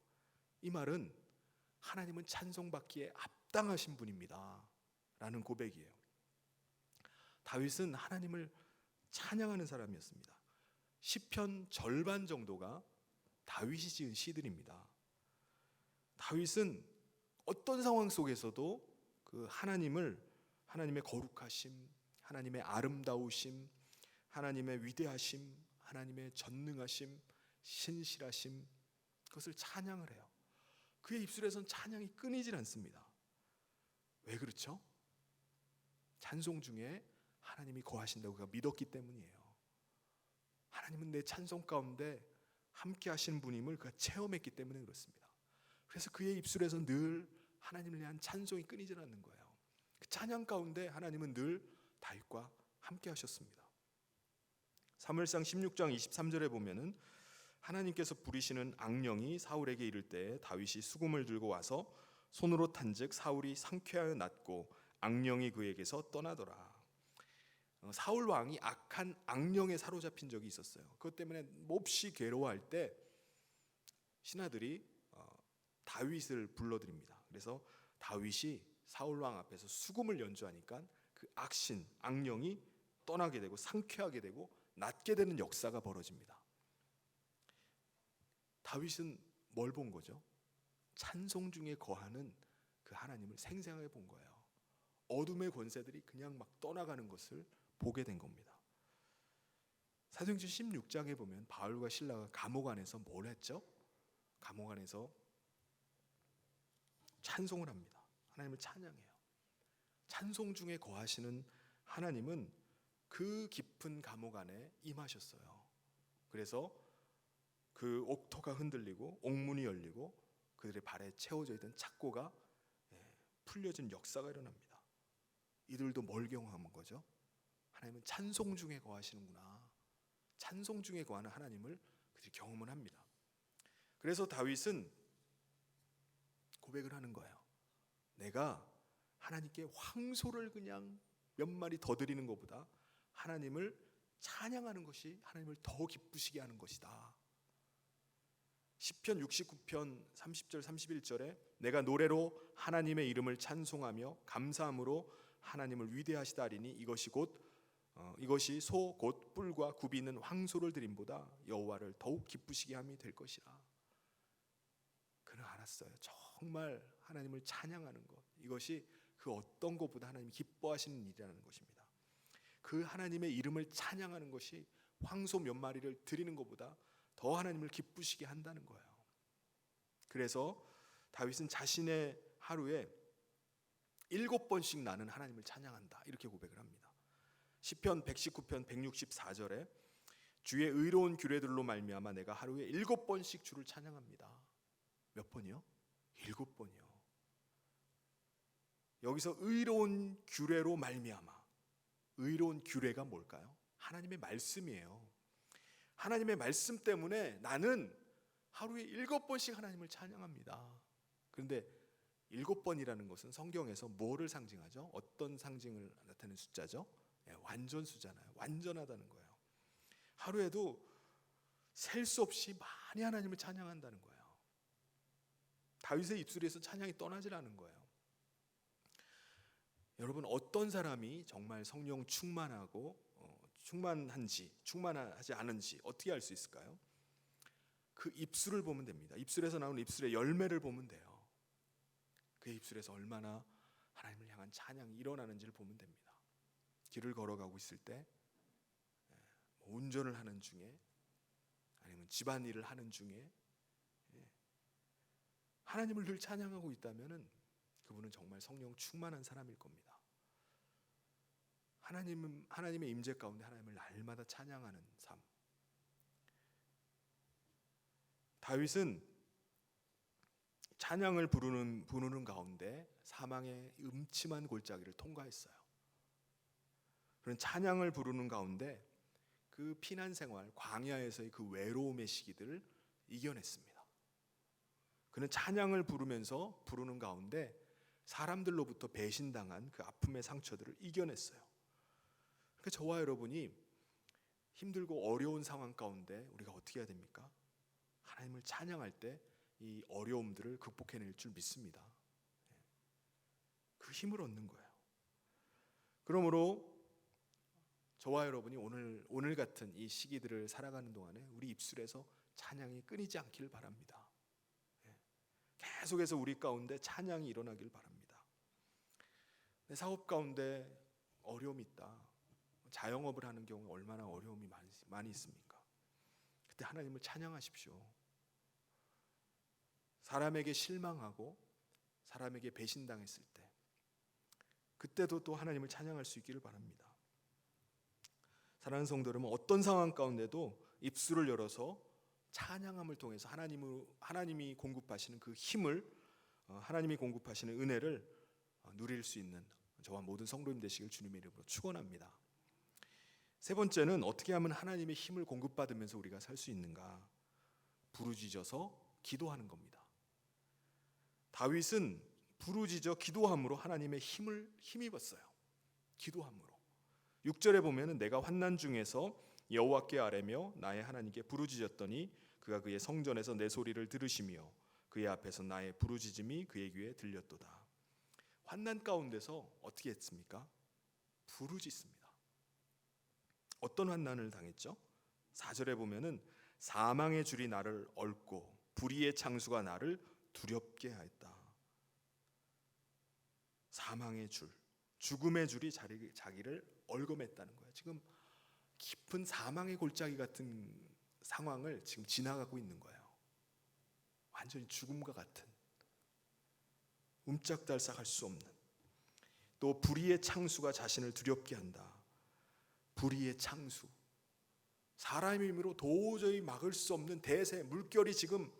이 말은 하나님은 찬송받기에 합당하신 분입니다 라는 고백이에요. 다윗은 하나님을 찬양하는 사람이었습니다. 시편 절반 정도가 다윗이 지은 시들입니다. 다윗은 어떤 상황 속에서도 그 하나님의 거룩하심, 하나님의 아름다우심, 하나님의 위대하심, 하나님의 전능하심, 신실하심, 그것을 찬양을 해요. 그의 입술에선 찬양이 끊이질 않습니다. 왜 그렇죠? 찬송 중에 하나님이 거하신다고 그가 믿었기 때문이에요. 하나님은 내 찬송 가운데 함께 하시는 분임을 그가 체험했기 때문에 그렇습니다. 그래서 그의 입술에서 늘 하나님을 위한 찬송이 끊이질 않는 거예요. 그 찬양 가운데 하나님은 늘 다윗과 함께 하셨습니다. 사무엘상 16장 23절에 보면은 하나님께서 부리시는 악령이 사울에게 이를 때 다윗이 수금을 들고 와서 손으로 탄즉 사울이 상쾌하여 낫고 악령이 그에게서 떠나더라. 사울 왕이 악한 악령에 사로잡힌 적이 있었어요. 그것 때문에 몹시 괴로워할 때 신하들이 다윗을 불러드립니다. 그래서 다윗이 사울 왕 앞에서 수금을 연주하니까 그 악신, 악령이 떠나게 되고 상쾌하게 되고 낫게 되는 역사가 벌어집니다. 다윗은 뭘 본 거죠? 찬송 중에 거하는 그 하나님을 생생하게 본 거예요. 어둠의 권세들이 그냥 막 떠나가는 것을 보게 된 겁니다. 사도행전 16장에 보면 바울과 실라가 감옥 안에서 뭘 했죠? 감옥 안에서 찬송을 합니다. 하나님을 찬양해요. 찬송 중에 거하시는 하나님은 그 깊은 감옥 안에 임하셨어요. 그래서 그 옥토가 흔들리고 옥문이 열리고 그들의 발에 채워져 있던 착고가 풀려진 역사가 일어납니다. 이들도 뭘 경험한 거죠? 하나님은 찬송 중에 거하시는구나. 찬송 중에 거하는 하나님을 그들이 경험을 합니다. 그래서 다윗은 고백을 하는 거예요. 내가 하나님께 황소를 그냥 몇 마리 더 드리는 것보다 하나님을 찬양하는 것이 하나님을 더 기쁘시게 하는 것이다. 시편 69편 30절 31절에 내가 노래로 하나님의 이름을 찬송하며 감사함으로 하나님을 위대하시다 하리니 이것이 소 곧 뿔과 굽이 있는 황소를 드림보다 여호와를 더욱 기쁘시게 함이 될 것이라. 그는 봤어요. 정말 하나님을 찬양하는 것, 이것이 그 어떤 것보다 하나님이 기뻐하시는 일이라는 것입니다. 그 하나님의 이름을 찬양하는 것이 황소 몇 마리를 드리는 것보다 더 하나님을 기쁘시게 한다는 거예요. 그래서 다윗은 자신의 하루에 7번씩 나는 하나님을 찬양한다, 이렇게 고백을 합니다. 시편 119편 164절에 주의 의로운 규례들로 말미암아 내가 하루에 7번씩 주를 찬양합니다. 몇 번이요? 7번이요. 여기서 의로운 규례로 말미암아, 의로운 규례가 뭘까요? 하나님의 말씀이에요. 하나님의 말씀 때문에 나는 하루에 7번씩 하나님을 찬양합니다. 그런데 7번이라는 것은 성경에서 뭐를 상징하죠? 어떤 상징을 나타내는 숫자죠? 완전수잖아요. 완전하다는 거예요. 하루에도 셀 수 없이 많이 하나님을 찬양한다는 거예요. 다윗의 입술에서 찬양이 떠나질 않은 거예요. 여러분, 어떤 사람이 정말 성령 충만하고 충만하지 않은지 어떻게 알 수 있을까요? 그 입술을 보면 됩니다. 입술에서 나오는 입술의 열매를 보면 돼요. 그 입술에서 얼마나 하나님을 향한 찬양이 일어나는지를 보면 됩니다. 길을 걸어가고 있을 때, 운전을 하는 중에, 아니면 집안일을 하는 중에 하나님을 늘 찬양하고 있다면 그분은 정말 성령 충만한 사람일 겁니다. 하나님의 임재 가운데 하나님을 날마다 찬양하는 삶. 다윗은 찬양을 부르는 가운데 사망의 음침한 골짜기를 통과했어요. 그런 찬양을 부르는 가운데 그 피난 생활, 광야에서의 그 외로움의 시기들을 이겨냈습니다. 그는 찬양을 부르는 가운데 사람들로부터 배신당한 그 아픔의 상처들을 이겨냈어요. 그러니까 저와 여러분이 힘들고 어려운 상황 가운데 우리가 어떻게 해야 됩니까? 하나님을 찬양할 때 이 어려움들을 극복해낼 줄 믿습니다. 그 힘을 얻는 거예요. 그러므로 저와 여러분이 오늘 같은 이 시기들을 살아가는 동안에 우리 입술에서 찬양이 끊이지 않기를 바랍니다. 계속해서 우리 가운데 찬양이 일어나길 바랍니다. 내 사업 가운데 어려움이 있다. 자영업을 하는 경우 얼마나 어려움이 많이 있습니까? 그때 하나님을 찬양하십시오. 사람에게 실망하고 사람에게 배신당했을 때, 그때도 또 하나님을 찬양할 수 있기를 바랍니다. 사랑하는 성도 여러분, 어떤 상황 가운데도 입술을 열어서 찬양함을 통해서 하나님이 공급하시는 그 힘을, 하나님이 공급하시는 은혜를 누릴 수 있는 저와 모든 성도님 되시길 주님의 이름으로 축원합니다. 세 번째는 어떻게 하면 하나님의 힘을 공급받으면서 우리가 살 수 있는가? 부르짖어서 기도하는 겁니다. 다윗은 부르짖어 기도함으로 하나님의 힘을 힘입었어요. 기도함으로. 6절에 보면은 내가 환난 중에서 여호와께 아뢰며 나의 하나님께 부르짖었더니 그가 그의 성전에서 내 소리를 들으시며 그의 앞에서 나의 부르짖음이 그의 귀에 들렸도다. 환난 가운데서 어떻게 했습니까? 부르짖습니다. 어떤 환난을 당했죠? 4절에 보면은 사망의 줄이 나를 얽고 불의의 창수가 나를 두렵게 하였다. 사망의 줄, 죽음의 줄이 자기를 얽어맸다는 거예요. 지금 깊은 사망의 골짜기 같은 상황을 지금 지나가고 있는 거예요. 완전히 죽음과 같은, 움짝달싹할 수 없는, 또 불의의 창수가 자신을 두렵게 한다. 불의의 창수, 사람의 힘으로 도저히 막을 수 없는 대세, 물결이 지금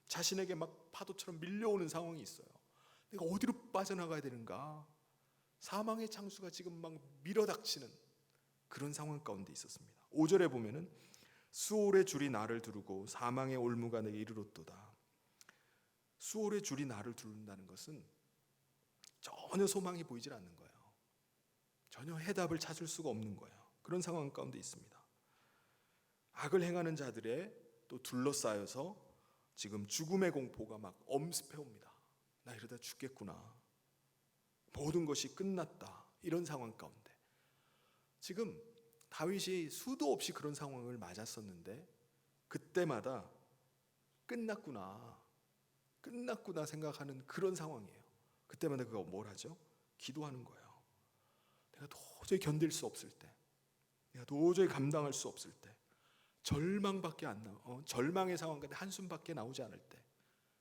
자신에게 막 파도처럼 밀려오는 상황이 있어요. 내가 어디로 빠져나가야 되는가? 사망의 창수가 지금 막 밀어닥치는 그런 상황 가운데 있었습니다. 5절에 보면은 수월의 줄이 나를 두르고 사망의 올무가 내게 이르렀도다. 수월의 줄이 나를 두른다는 것은 전혀 소망이 보이질 않는 거예요. 전혀 해답을 찾을 수가 없는 거예요. 그런 상황 가운데 있습니다. 악을 행하는 자들에 또 둘러싸여서 지금 죽음의 공포가 막 엄습해 옵니다. 나 이러다 죽겠구나. 모든 것이 끝났다. 이런 상황 가운데 지금 다윗이 수도 없이 그런 상황을 맞았었는데 그때마다 끝났구나. 끝났구나 생각하는 그런 상황이에요. 그때마다 그가 뭘 하죠? 기도하는 거예요. 내가 도저히 견딜 수 없을 때, 내가 도저히 감당할 수 없을 때, 절망밖에 안 나, 절망의 상황 가운데 한숨밖에 나오지 않을 때,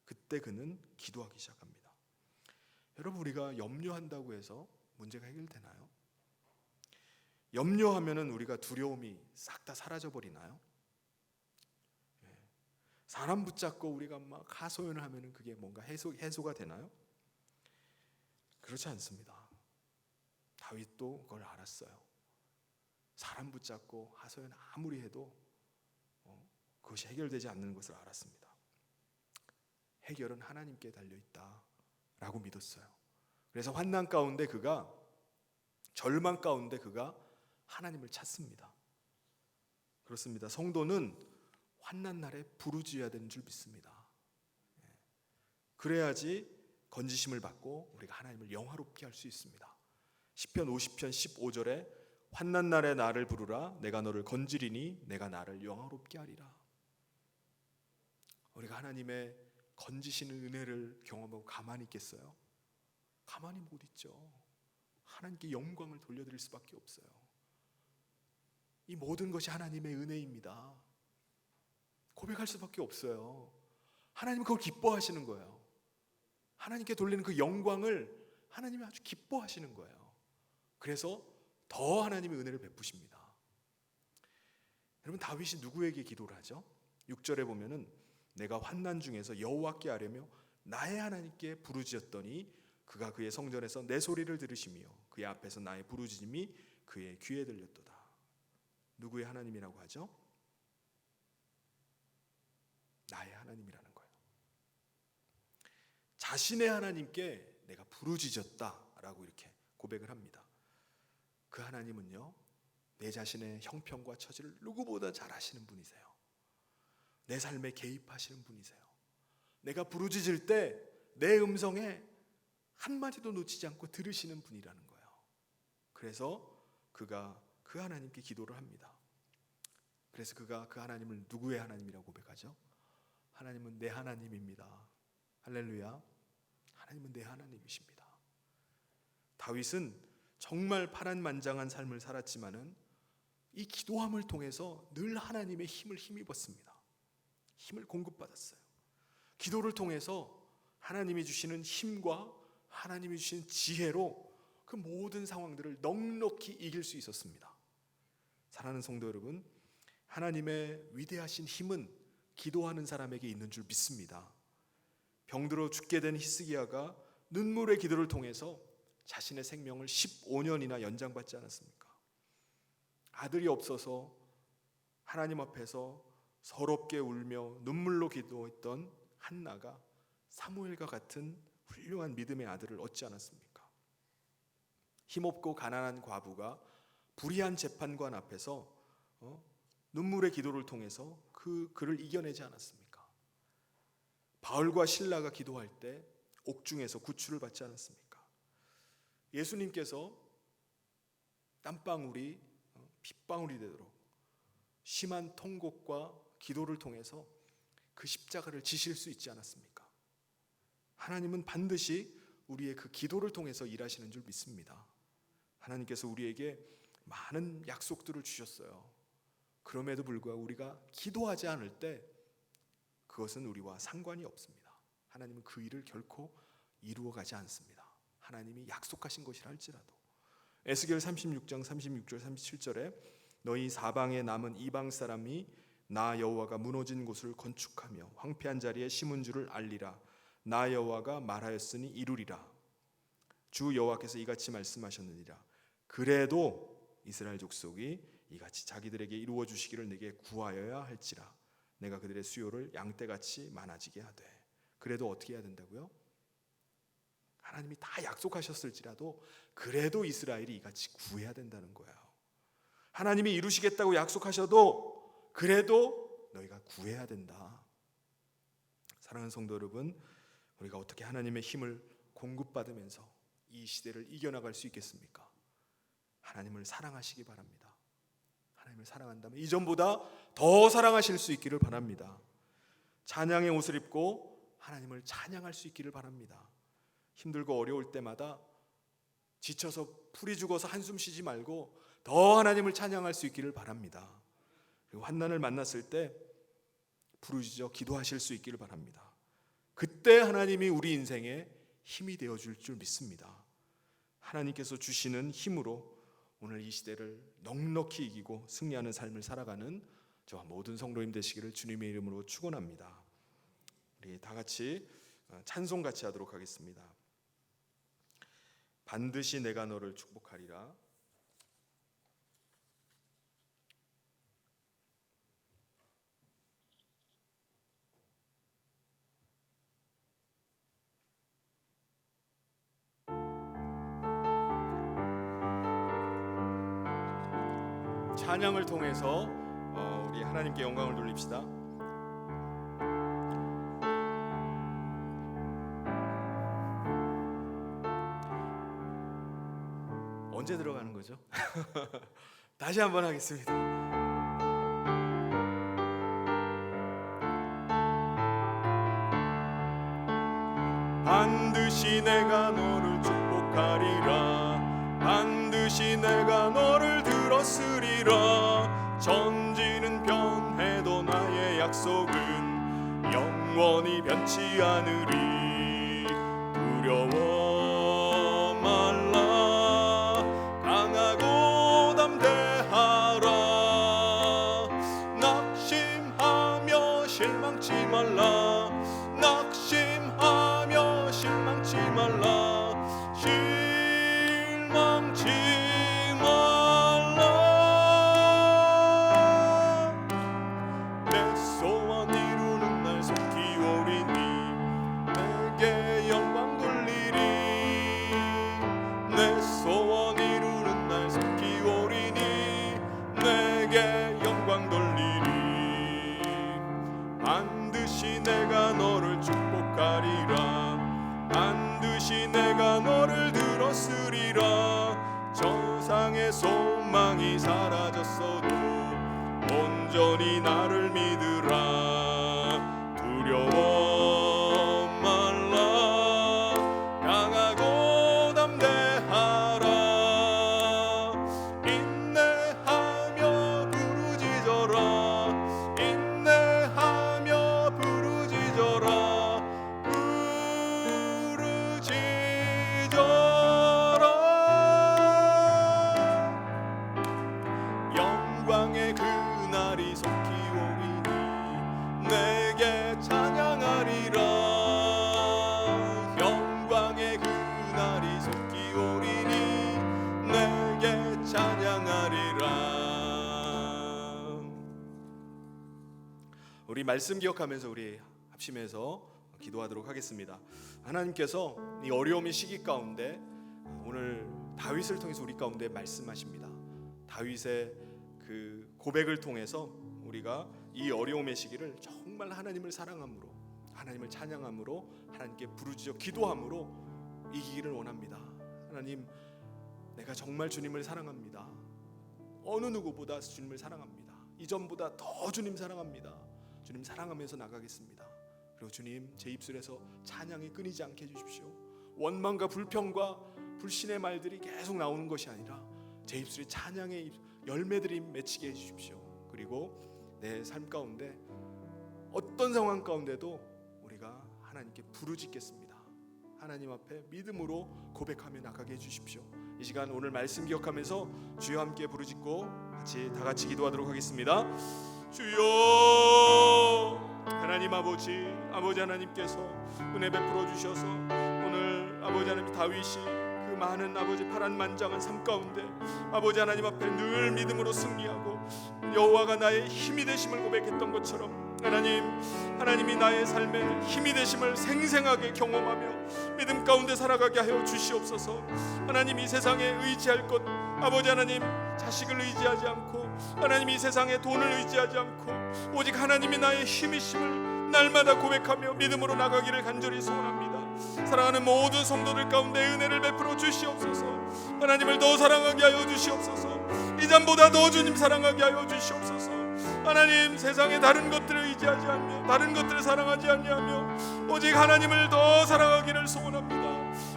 그때 그는 기도하기 시작합니다. 여러분, 우리가 염려한다고 해서 문제가 해결되나요? 염려하면은 우리가 두려움이 싹 다 사라져 버리나요? 사람 붙잡고 우리가 막 하소연을 하면은 그게 뭔가 해소가 되나요? 그렇지 않습니다. 다윗도 그걸 알았어요. 사람 붙잡고 하소연 아무리 해도 그것이 해결되지 않는 것을 알았습니다. 해결은 하나님께 달려있다라고 믿었어요. 그래서 환난 가운데 그가, 절망 가운데 그가 하나님을 찾습니다. 그렇습니다. 성도는 환난 날에 부르짖어야 되는 줄 믿습니다. 그래야지 건지심을 받고 우리가 하나님을 영화롭게 할 수 있습니다. 시편 50편 15절에 환난 날에 나를 부르라, 내가 너를 건지리니 내가 나를 영화롭게 하리라. 우리가 하나님의 건지시는 은혜를 경험하고 가만히 있겠어요? 가만히 못 있죠. 하나님께 영광을 돌려드릴 수밖에 없어요. 이 모든 것이 하나님의 은혜입니다. 고백할 수밖에 없어요. 하나님은 그걸 기뻐하시는 거예요. 하나님께 돌리는 그 영광을 하나님이 아주 기뻐하시는 거예요. 그래서 더 하나님의 은혜를 베푸십니다. 여러분, 다윗이 누구에게 기도를 하죠? 6절에 보면은 내가 환난 중에서 여호와께 아뢰며 나의 하나님께 부르짖었더니 그가 그의 성전에서 내 소리를 들으시며 그의 앞에서 나의 부르짖음이 그의 귀에 들렸도다. 누구의 하나님이라고 하죠? 나의 하나님이라는 거예요. 자신의 하나님께 내가 부르짖었다라고 이렇게 고백을 합니다. 그 하나님은요, 내 자신의 형편과 처지를 누구보다 잘 아시는 분이세요. 내 삶에 개입하시는 분이세요. 내가 부르짖을 때 내 음성에 한마디도 놓치지 않고 들으시는 분이라는 거예요. 그래서 그가 그 하나님께 기도를 합니다. 그래서 그가 그 하나님을 누구의 하나님이라고 고백하죠? 하나님은 내 하나님입니다. 할렐루야. 하나님은 내 하나님이십니다. 다윗은 정말 파란만장한 삶을 살았지만은 이 기도함을 통해서 늘 하나님의 힘을 힘입었습니다. 힘을 공급받았어요. 기도를 통해서 하나님이 주시는 힘과 하나님이 주시는 지혜로 그 모든 상황들을 넉넉히 이길 수 있었습니다. 사랑하는 성도 여러분, 하나님의 위대하신 힘은 기도하는 사람에게 있는 줄 믿습니다. 병들어 죽게 된 히스기야가 눈물의 기도를 통해서 자신의 생명을 15년이나 연장받지 않았습니까? 아들이 없어서 하나님 앞에서 서럽게 울며 눈물로 기도했던 한나가 사무엘과 같은 훌륭한 믿음의 아들을 얻지 않았습니까? 힘없고 가난한 과부가 불의한 재판관 앞에서 눈물의 기도를 통해서 그를 이겨내지 않았습니까? 바울과 실라가 기도할 때 옥중에서 구출을 받지 않았습니까? 예수님께서 땀방울이 핏방울이 되도록 심한 통곡과 기도를 통해서 그 십자가를 지실 수 있지 않았습니까? 하나님은 반드시 우리의 그 기도를 통해서 일하시는 줄 믿습니다. 하나님께서 우리에게 많은 약속들을 주셨어요. 그럼에도 불구하고 우리가 기도하지 않을 때 그것은 우리와 상관이 없습니다. 하나님은 그 일을 결코 이루어가지 않습니다. 하나님이 약속하신 것이라 할지라도. 에스겔 36장 36절 37절에 너희 사방에 남은 이방 사람이 나 여호와가 무너진 곳을 건축하며 황폐한 자리에 심은 줄을 알리라. 나 여호와가 말하였으니 이루리라. 주 여호와께서 이같이 말씀하셨느니라. 그래도 이스라엘 족속이 이같이 자기들에게 이루어 주시기를 내게 구하여야 할지라. 내가 그들의 수요를 양떼같이 많아지게 하되. 그래도 어떻게 해야 된다고요? 하나님이 다 약속하셨을지라도 그래도 이스라엘이 이같이 구해야 된다는 거예요. 하나님이 이루시겠다고 약속하셔도 그래도 너희가 구해야 된다. 사랑하는 성도 여러분, 우리가 어떻게 하나님의 힘을 공급받으면서 이 시대를 이겨나갈 수 있겠습니까? 하나님을 사랑하시기 바랍니다. 하나님을 사랑한다면 이전보다 더 사랑하실 수 있기를 바랍니다. 찬양의 옷을 입고 하나님을 찬양할 수 있기를 바랍니다. 힘들고 어려울 때마다 지쳐서 풀이 죽어서 한숨 쉬지 말고 더 하나님을 찬양할 수 있기를 바랍니다. 그리고 환난을 만났을 때 부르짖어 기도하실 수 있기를 바랍니다. 그때 하나님이 우리 인생에 힘이 되어줄 줄 믿습니다. 하나님께서 주시는 힘으로 오늘 이 시대를 넉넉히 이기고 승리하는 삶을 살아가는 저와 모든 성도님 되시기를 주님의 이름으로 축원합니다. 우리 다 같이 찬송 같이 하도록 하겠습니다. 반드시 내가 너를 축복하리라. 찬양을 통해서 우리 하나님께 영광을 돌립시다. 언제 들어가는 거죠? 다시 한번 하겠습니다. 반드시 내가 너를 축복하리라. 반드시 내가 너를 들었으리라. 천지는 변해도 나의 약속은 영원히 변치 않으리. 두려워 말라. 강하고 담대하라. 낙심하며 실망치 말라. 낙심하며 실망치 말라. 실망치 말라. 내 소원 이루는 날 속히 오리니 내게 영광 돌리리. 내 소원 이루는 날 속히 오리니 내게 영광 돌리리. 반드시 내가 너를 축복하리라. 반드시 내가 너를 들었으리라. 저상의 소망이 사라졌어도 온전히 나를 믿으라. 두려워 말라. 강하고 담대하라. 인내하며 부르짖어라. 인내하며 부르짖어라. 영광의 그날이 속히 오리니 내게 찬양하리라. 영광의 그날이 속히 오리니 내게 찬양하리라. 우리 말씀 기억하면서 우리 합심해서 기도하도록 하겠습니다. 하나님께서 이 어려움의 시기 가운데 오늘 다윗을 통해서 우리 가운데 말씀하십니다. 다윗의 그 고백을 통해서 우리가 이 어려움의 시기를 정말 하나님을 사랑함으로, 하나님을 찬양함으로, 하나님께 부르짖어 기도함으로 이기기를 원합니다. 하나님, 내가 정말 주님을 사랑합니다. 어느 누구보다 주님을 사랑합니다. 이전보다 더 주님 사랑합니다. 주님 사랑하면서 나가겠습니다. 그리고 주님, 제 입술에서 찬양이 끊이지 않게 해주십시오. 원망과 불평과 불신의 말들이 계속 나오는 것이 아니라 제 입술에 찬양의 열매들이 맺히게 해주십시오. 그리고 내 삶 가운데 어떤 상황 가운데도 우리가 하나님께 부르짖겠습니다. 하나님 앞에 믿음으로 고백하며 나가게 해주십시오. 이 시간 오늘 말씀 기억하면서 주여 함께 부르짖고 같이 다 같이 기도하도록 하겠습니다. 주여, 하나님 아버지 하나님께서 은혜 베풀어 주셔서 오늘 아버지 하나님 다윗이 그 많은 아버지 파란만장한 삶 가운데 아버지 하나님 앞에 늘 믿음으로 승리하고 여호와가 나의 힘이 되심을 고백했던 것처럼 하나님이 나의 삶에 힘이 되심을 생생하게 경험하며 믿음 가운데 살아가게 하여 주시옵소서. 하나님, 이 세상에 의지할 것 아버지 하나님 자식을 의지하지 않고 하나님 이 세상에 돈을 의지하지 않고 오직 하나님이 나의 힘이심을 날마다 고백하며 믿음으로 나가기를 간절히 소원합니다. 사랑하는 모든 성도들 가운데 은혜를 베풀어 주시옵소서. 하나님을 더 사랑하게 하여 주시옵소서. 이전보다 더 주님 사랑하게 하여 주시옵소서. 하나님, 세상의 다른 것들을 의지하지 않며 다른 것들을 사랑하지 아니하며 오직 하나님을 더 사랑하기를 소원합니다.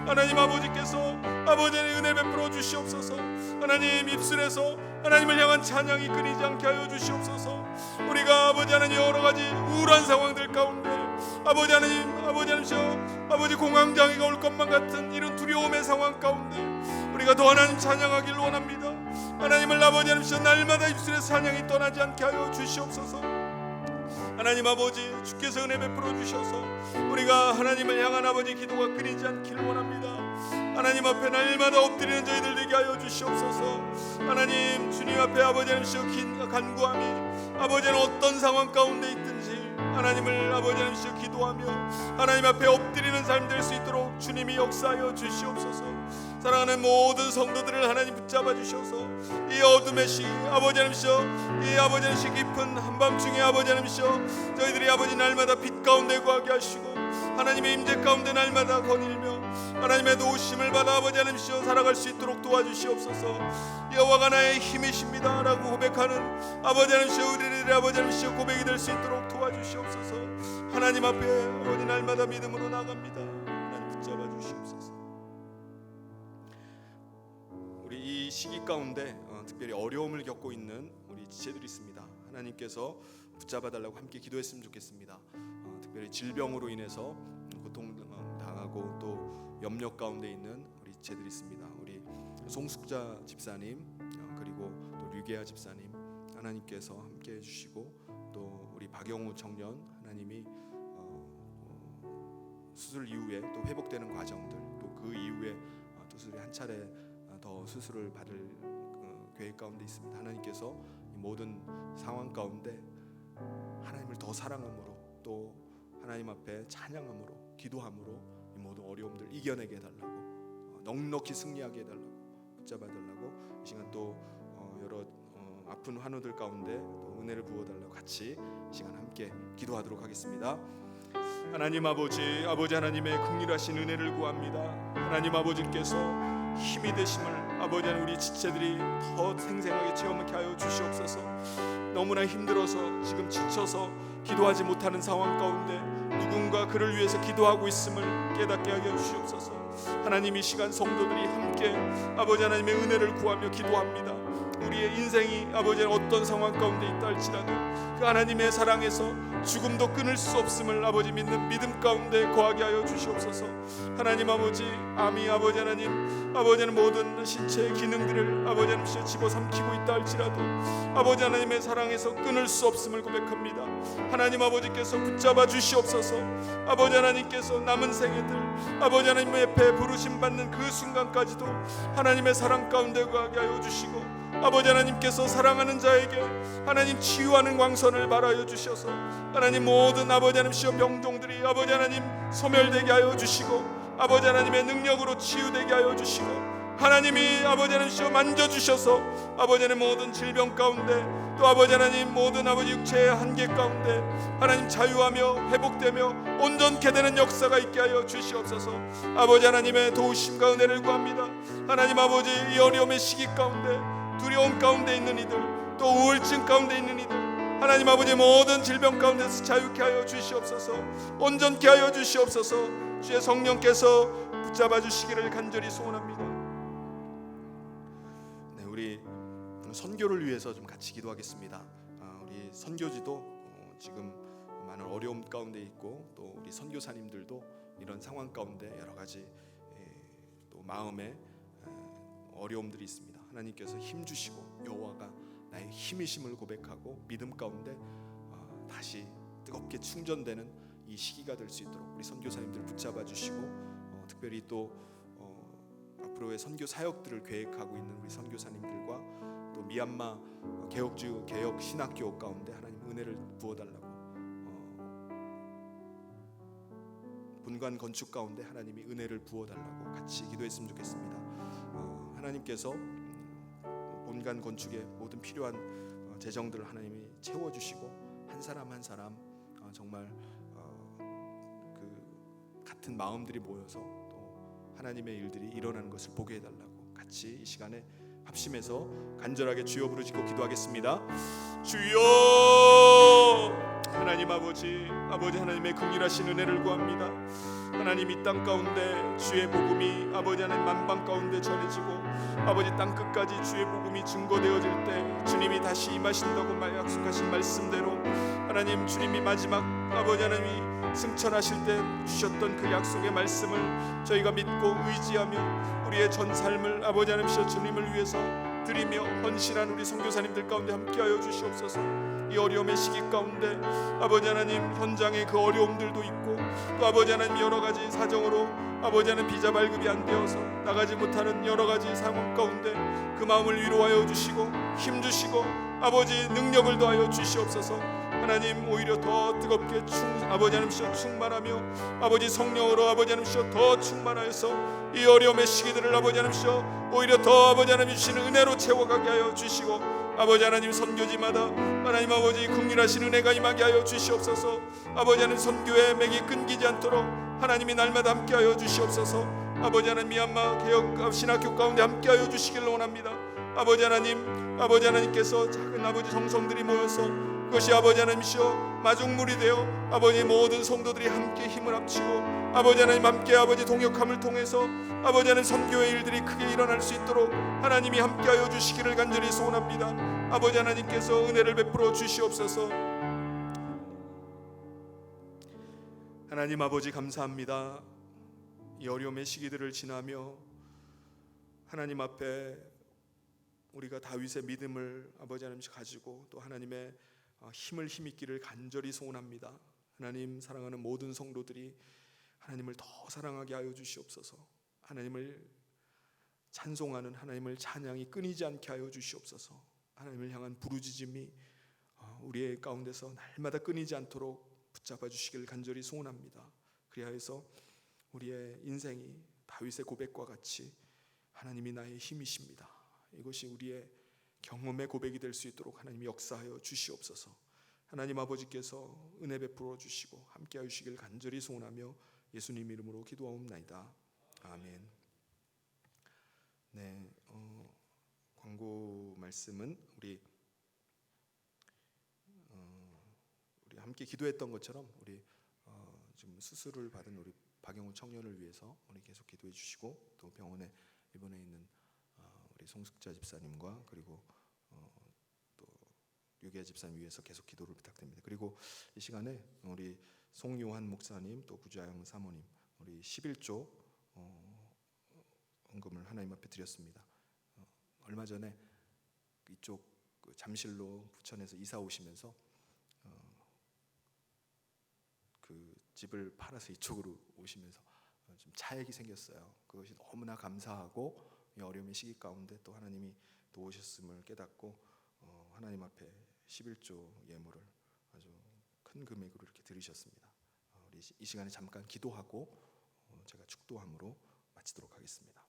하나님 아버지께서 아버지의 은혜 베풀어 주시옵소서. 하나님, 입술에서 하나님을 향한 찬양이 끊이지 않게 하여 주시옵소서. 우리가 아버지 하나님 여러 가지 우울한 상황들 가운데 아버지 하나님, 아버지 공황장애가 올 것만 같은 이런 두려움의 상황 가운데 우리가 더 하나님 찬양하기를 원합니다. 하나님을 아버지 하나님, 날마다 입술에서 찬양이 떠나지 않게 하여 주시옵소서. 하나님 아버지, 주께서 은혜 베풀어 주셔서 우리가 하나님을 향한 아버지 기도가 끊이지 않기를 원합니다. 하나님 앞에 날마다 엎드리는 저희들 되게 하여 주시옵소서. 하나님, 주님 앞에 아버지 하나님 간구함이 아버지는 어떤 상황 가운데 있든지 하나님을 아버지 하나님 기도하며 하나님 앞에 엎드리는 삶 될 수 있도록 주님이 역사하여 주시옵소서. 사랑하는 모든 성도들을 하나님 붙잡아 주셔서 이 어둠의 시기 아버지 하나님, 이 아버지 하나님 깊은 한밤중에 아버지 하나님, 저희들이 아버지 날마다 빛 가운데 거하게 하시고 하나님의 임재 가운데 날마다 거닐며 하나님의 도우심을 받아 아버지 하나님 살아갈 수 있도록 도와주시옵소서. 여호와가 나의 힘이십니다 라고 고백하는 아버지 하나님, 우리들의 아버지 하나님 고백이 될 수 있도록 도와주시옵소서. 하나님 앞에 아버지 날마다 믿음으로 나갑니다. 하나님 붙잡아 주시옵소서. 우리 이 시기 가운데 특별히 어려움을 겪고 있는 우리 지체들이 있습니다. 하나님께서 붙잡아 달라고 함께 기도했으면 좋겠습니다. 특별히 질병으로 인해서 고통 당하고 또 염려 가운데 있는 우리 지체들이 있습니다. 우리 송숙자 집사님, 그리고 또 류계아 집사님, 하나님께서 함께 해주시고 또 우리 박영우 청년, 하나님이 수술 이후에 또 회복되는 과정들, 또 그 이후에 또 수술이 한 차례 더 수술을 받을 계획 가운데 있습니다. 하나님께서 이 모든 상황 가운데 하나님을 더 사랑함으로 또 하나님 앞에 찬양함으로 기도함으로 이 모든 어려움들 이겨내게 해달라고, 넉넉히 승리하게 해달라고, 붙잡아 달라고, 이 시간 또 여러 아픈 환우들 가운데 또 은혜를 부어달라고 같이 이 시간 함께 기도하도록 하겠습니다. 하나님 아버지 하나님의 긍휼하신 은혜를 구합니다. 하나님 아버지께서 힘이 되심을 아버지 하나님 우리 지체들이 더 생생하게 체험하게 하여 주시옵소서. 너무나 힘들어서 지금 지쳐서 기도하지 못하는 상황 가운데 누군가 그를 위해서 기도하고 있음을 깨닫게 하여 주시옵소서. 하나님, 이 시간 성도들이 함께 아버지 하나님의 은혜를 구하며 기도합니다. 우리의 인생이 아버지 어떤 상황 가운데 있다 할지라도 그 하나님의 사랑에서 죽음도 끊을 수 없음을 아버지 믿는 믿음 가운데 거하게 하여 주시옵소서. 하나님 아버지, 암이 아버지 하나님 모든 신체의 기능들을 아버지 하나님 집어삼키고 있다 할지라도 아버지 하나님의 사랑에서 끊을 수 없음을 고백합니다. 하나님 아버지께서 붙잡아 주시옵소서. 아버지 하나님께서 남은 생애들 아버지 하나님의 앞에 부르심 받는 그 순간까지도 하나님의 사랑 가운데 거하게 하여 주시고 아버지 하나님께서 사랑하는 자에게 하나님 치유하는 광선을 발하여 주셔서 하나님 모든 아버지 하나님 병종들이 아버지 하나님 소멸되게 하여 주시고 아버지 하나님의 능력으로 치유되게 하여 주시고 하나님이 아버지 하나님 만져주셔서 아버지 하나님 모든 질병 가운데 또 아버지 하나님 모든 아버지 육체의 한계 가운데 하나님 자유하며 회복되며 온전케 되는 역사가 있게 하여 주시옵소서. 아버지 하나님의 도우심과 은혜를 구합니다. 하나님 아버지, 이 어려움의 시기 가운데 두려움 가운데 있는 이들, 또 우울증 가운데 있는 이들, 하나님 아버지 모든 질병 가운데서 자유케 하여 주시옵소서. 온전케 하여 주시옵소서. 주의 성령께서 붙잡아 주시기를 간절히 소원합니다. 네, 우리 선교를 위해서 좀 같이 기도하겠습니다. 우리 선교지도 지금 많은 어려움 가운데 있고 또 우리 선교사님들도 이런 상황 가운데 여러 가지 또 마음에 어려움들이 있습니다. 하나님께서 힘 주시고 여호와가 나의 힘이심을 고백하고 믿음 가운데 다시 뜨겁게 충전되는 이 시기가 될 수 있도록 우리 선교사님들 붙잡아 주시고 특별히 또 앞으로의 선교 사역들을 계획하고 있는 우리 선교사님들과 또 미얀마 개혁 신학교 가운데 하나님 은혜를 부어달라고, 본관 건축 가운데 하나님이 은혜를 부어달라고 같이 기도했으면 좋겠습니다. 하나님께서 본관 건축에 모든 필요한 재정들을 하나님이 채워주시고 한 사람 한 사람 정말 그 같은 마음들이 모여서 또 하나님의 일들이 일어나는 것을 보게 해달라고 같이 이 시간에 합심해서 간절하게 주여 부르짖고 기도하겠습니다. 주여 하나님 아버지 하나님의 긍휼하신 은혜를 구합니다. 하나님 이 땅 가운데 주의 복음이 아버지 하나님 만방 가운데 전해지고 아버지 땅 끝까지 주의 복음이 증거되어질 때 주님이 다시 임하신다고 약속하신 말씀대로 하나님 주님이 마지막 아버지 하나님이 승천하실 때 주셨던 그 약속의 말씀을 저희가 믿고 의지하며 우리의 전 삶을 아버지 하나님 주님을 위해서 드리며 헌신한 우리 선교사님들 가운데 함께하여 주시옵소서. 이 어려움의 시기 가운데 아버지 하나님 현장에 그 어려움들도 있고 또 아버지 하나님 여러 가지 사정으로 아버지 하나님 비자 발급이 안 되어서 나가지 못하는 여러 가지 상황 가운데 그 마음을 위로하여 주시고 힘 주시고 아버지 능력을 더하여 주시옵소서. 하나님 오히려 더 뜨겁게 아버지 하나님 충만하며 아버지 성령으로 아버지 하나님 더 충만하여서 이 어려움의 시기들을 아버지 하나님 오히려 더 아버지 하나님 주시는 은혜로 채워가게 하여 주시고 아버지 하나님 선교지마다 하나님 아버지 긍휼하신 은혜가 임하게 하여 주시옵소서. 아버지 하나님 선교의 맥이 끊기지 않도록 하나님이 날마다 함께하여 주시옵소서. 아버지 하나님 미얀마 개혁 신학교 가운데 함께하여 주시길 원합니다. 아버지 하나님께서 작은 아버지 정성들이 모여서 그것이 아버지 하나님이시여 마중물이 되어 아버지 모든 성도들이 함께 힘을 합치고 아버지 하나님 함께 아버지 동역함을 통해서 아버지 하나님 선교의 일들이 크게 일어날 수 있도록 하나님이 함께하여 주시기를 간절히 소원합니다. 아버지 하나님께서 은혜를 베풀어 주시옵소서. 하나님 아버지 감사합니다. 이 어려움의 시기들을 지나며 하나님 앞에 우리가 다윗의 믿음을 아버지 하나님 가지고 또 하나님의 힘을 힘입기를 간절히 소원합니다. 하나님 사랑하는 모든 성도들이 하나님을 더 사랑하게 하여 주시옵소서. 하나님을 찬송하는 하나님을 찬양이 끊이지 않게 하여 주시옵소서. 하나님을 향한 부르짖음이 우리의 가운데서 날마다 끊이지 않도록 붙잡아 주시길 간절히 소원합니다. 그리하여서 우리의 인생이 다윗의 고백과 같이 하나님이 나의 힘이십니다. 이것이 우리의 경험의 고백이 될 수 있도록 하나님이 역사하여 주시옵소서. 하나님 아버지께서 은혜 베풀어 주시고 함께하여 주시길 간절히 소원하며 예수님 이름으로 기도하옵나이다. 아멘. 네, 광고 말씀은 우리 함께 기도했던 것처럼 우리 지금 수술을 받은 우리 박영우 청년을 위해서 우리 계속 기도해 주시고 또 병원에 입원해 있는 우리 송숙자 집사님과 그리고 또 유기아 집사님 위해서 계속 기도를 부탁드립니다. 그리고 이 시간에 우리 송요한 목사님 또 구자영 사모님 우리 11조 헌금을 하나님 앞에 드렸습니다. 얼마 전에 이쪽 잠실로 부천에서 이사 오시면서 그 집을 팔아서 이쪽으로 오시면서 좀 차액이 생겼어요. 그것이 너무나 감사하고 이 어려움의 시기 가운데 또 하나님이 도우셨음을 깨닫고 하나님 앞에 11조 예물을 아주 큰 금액으로 이렇게 드리셨습니다. 우리 이 시간에 잠깐 기도하고 제가 축도함으로 마치도록 하겠습니다.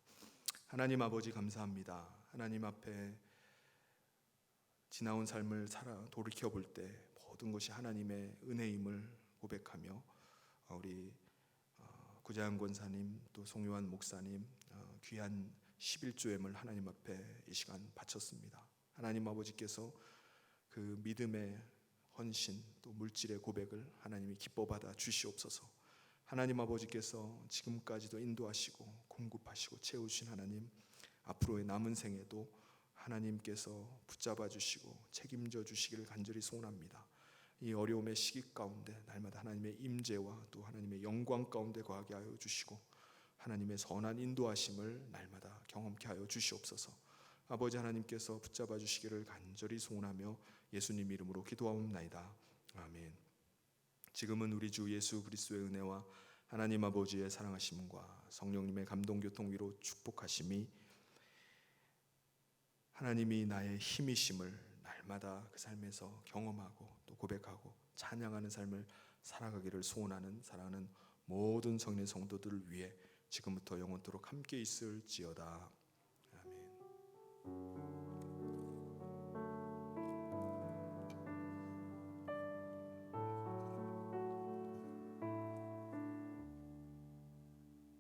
하나님 아버지 감사합니다. 하나님 앞에 지나온 삶을 돌이켜 볼 때 모든 것이 하나님의 은혜임을 고백하며 우리 구자영 권사님 또 송요한 목사님 귀한 11조엠을 하나님 앞에 이 시간 바쳤습니다. 하나님 아버지께서 그 믿음의 헌신 또 물질의 고백을 하나님이 기뻐 받아 주시옵소서. 하나님 아버지께서 지금까지도 인도하시고 공급하시고 채우신 하나님 앞으로의 남은 생에도 하나님께서 붙잡아 주시고 책임져 주시기를 간절히 소원합니다. 이 어려움의 시기 가운데 날마다 하나님의 임재와 또 하나님의 영광 가운데 거하게 하여 주시고 하나님의 선한 인도하심을 날마다 경험케 하여 주시옵소서. 아버지 하나님께서 붙잡아 주시기를 간절히 소원하며 예수님 이름으로 기도하옵나이다. 아멘. 지금은 우리 주 예수 그리스도의 은혜와 하나님 아버지의 사랑하심과 성령님의 감동교통 위로 축복하심이 하나님이 나의 힘이심을 날마다 그 삶에서 경험하고 또 고백하고 찬양하는 삶을 살아가기를 소원하는 사랑하는 모든 성령 성도들을 위해 지금부터 영원토록 함께 있을지어다. 아멘.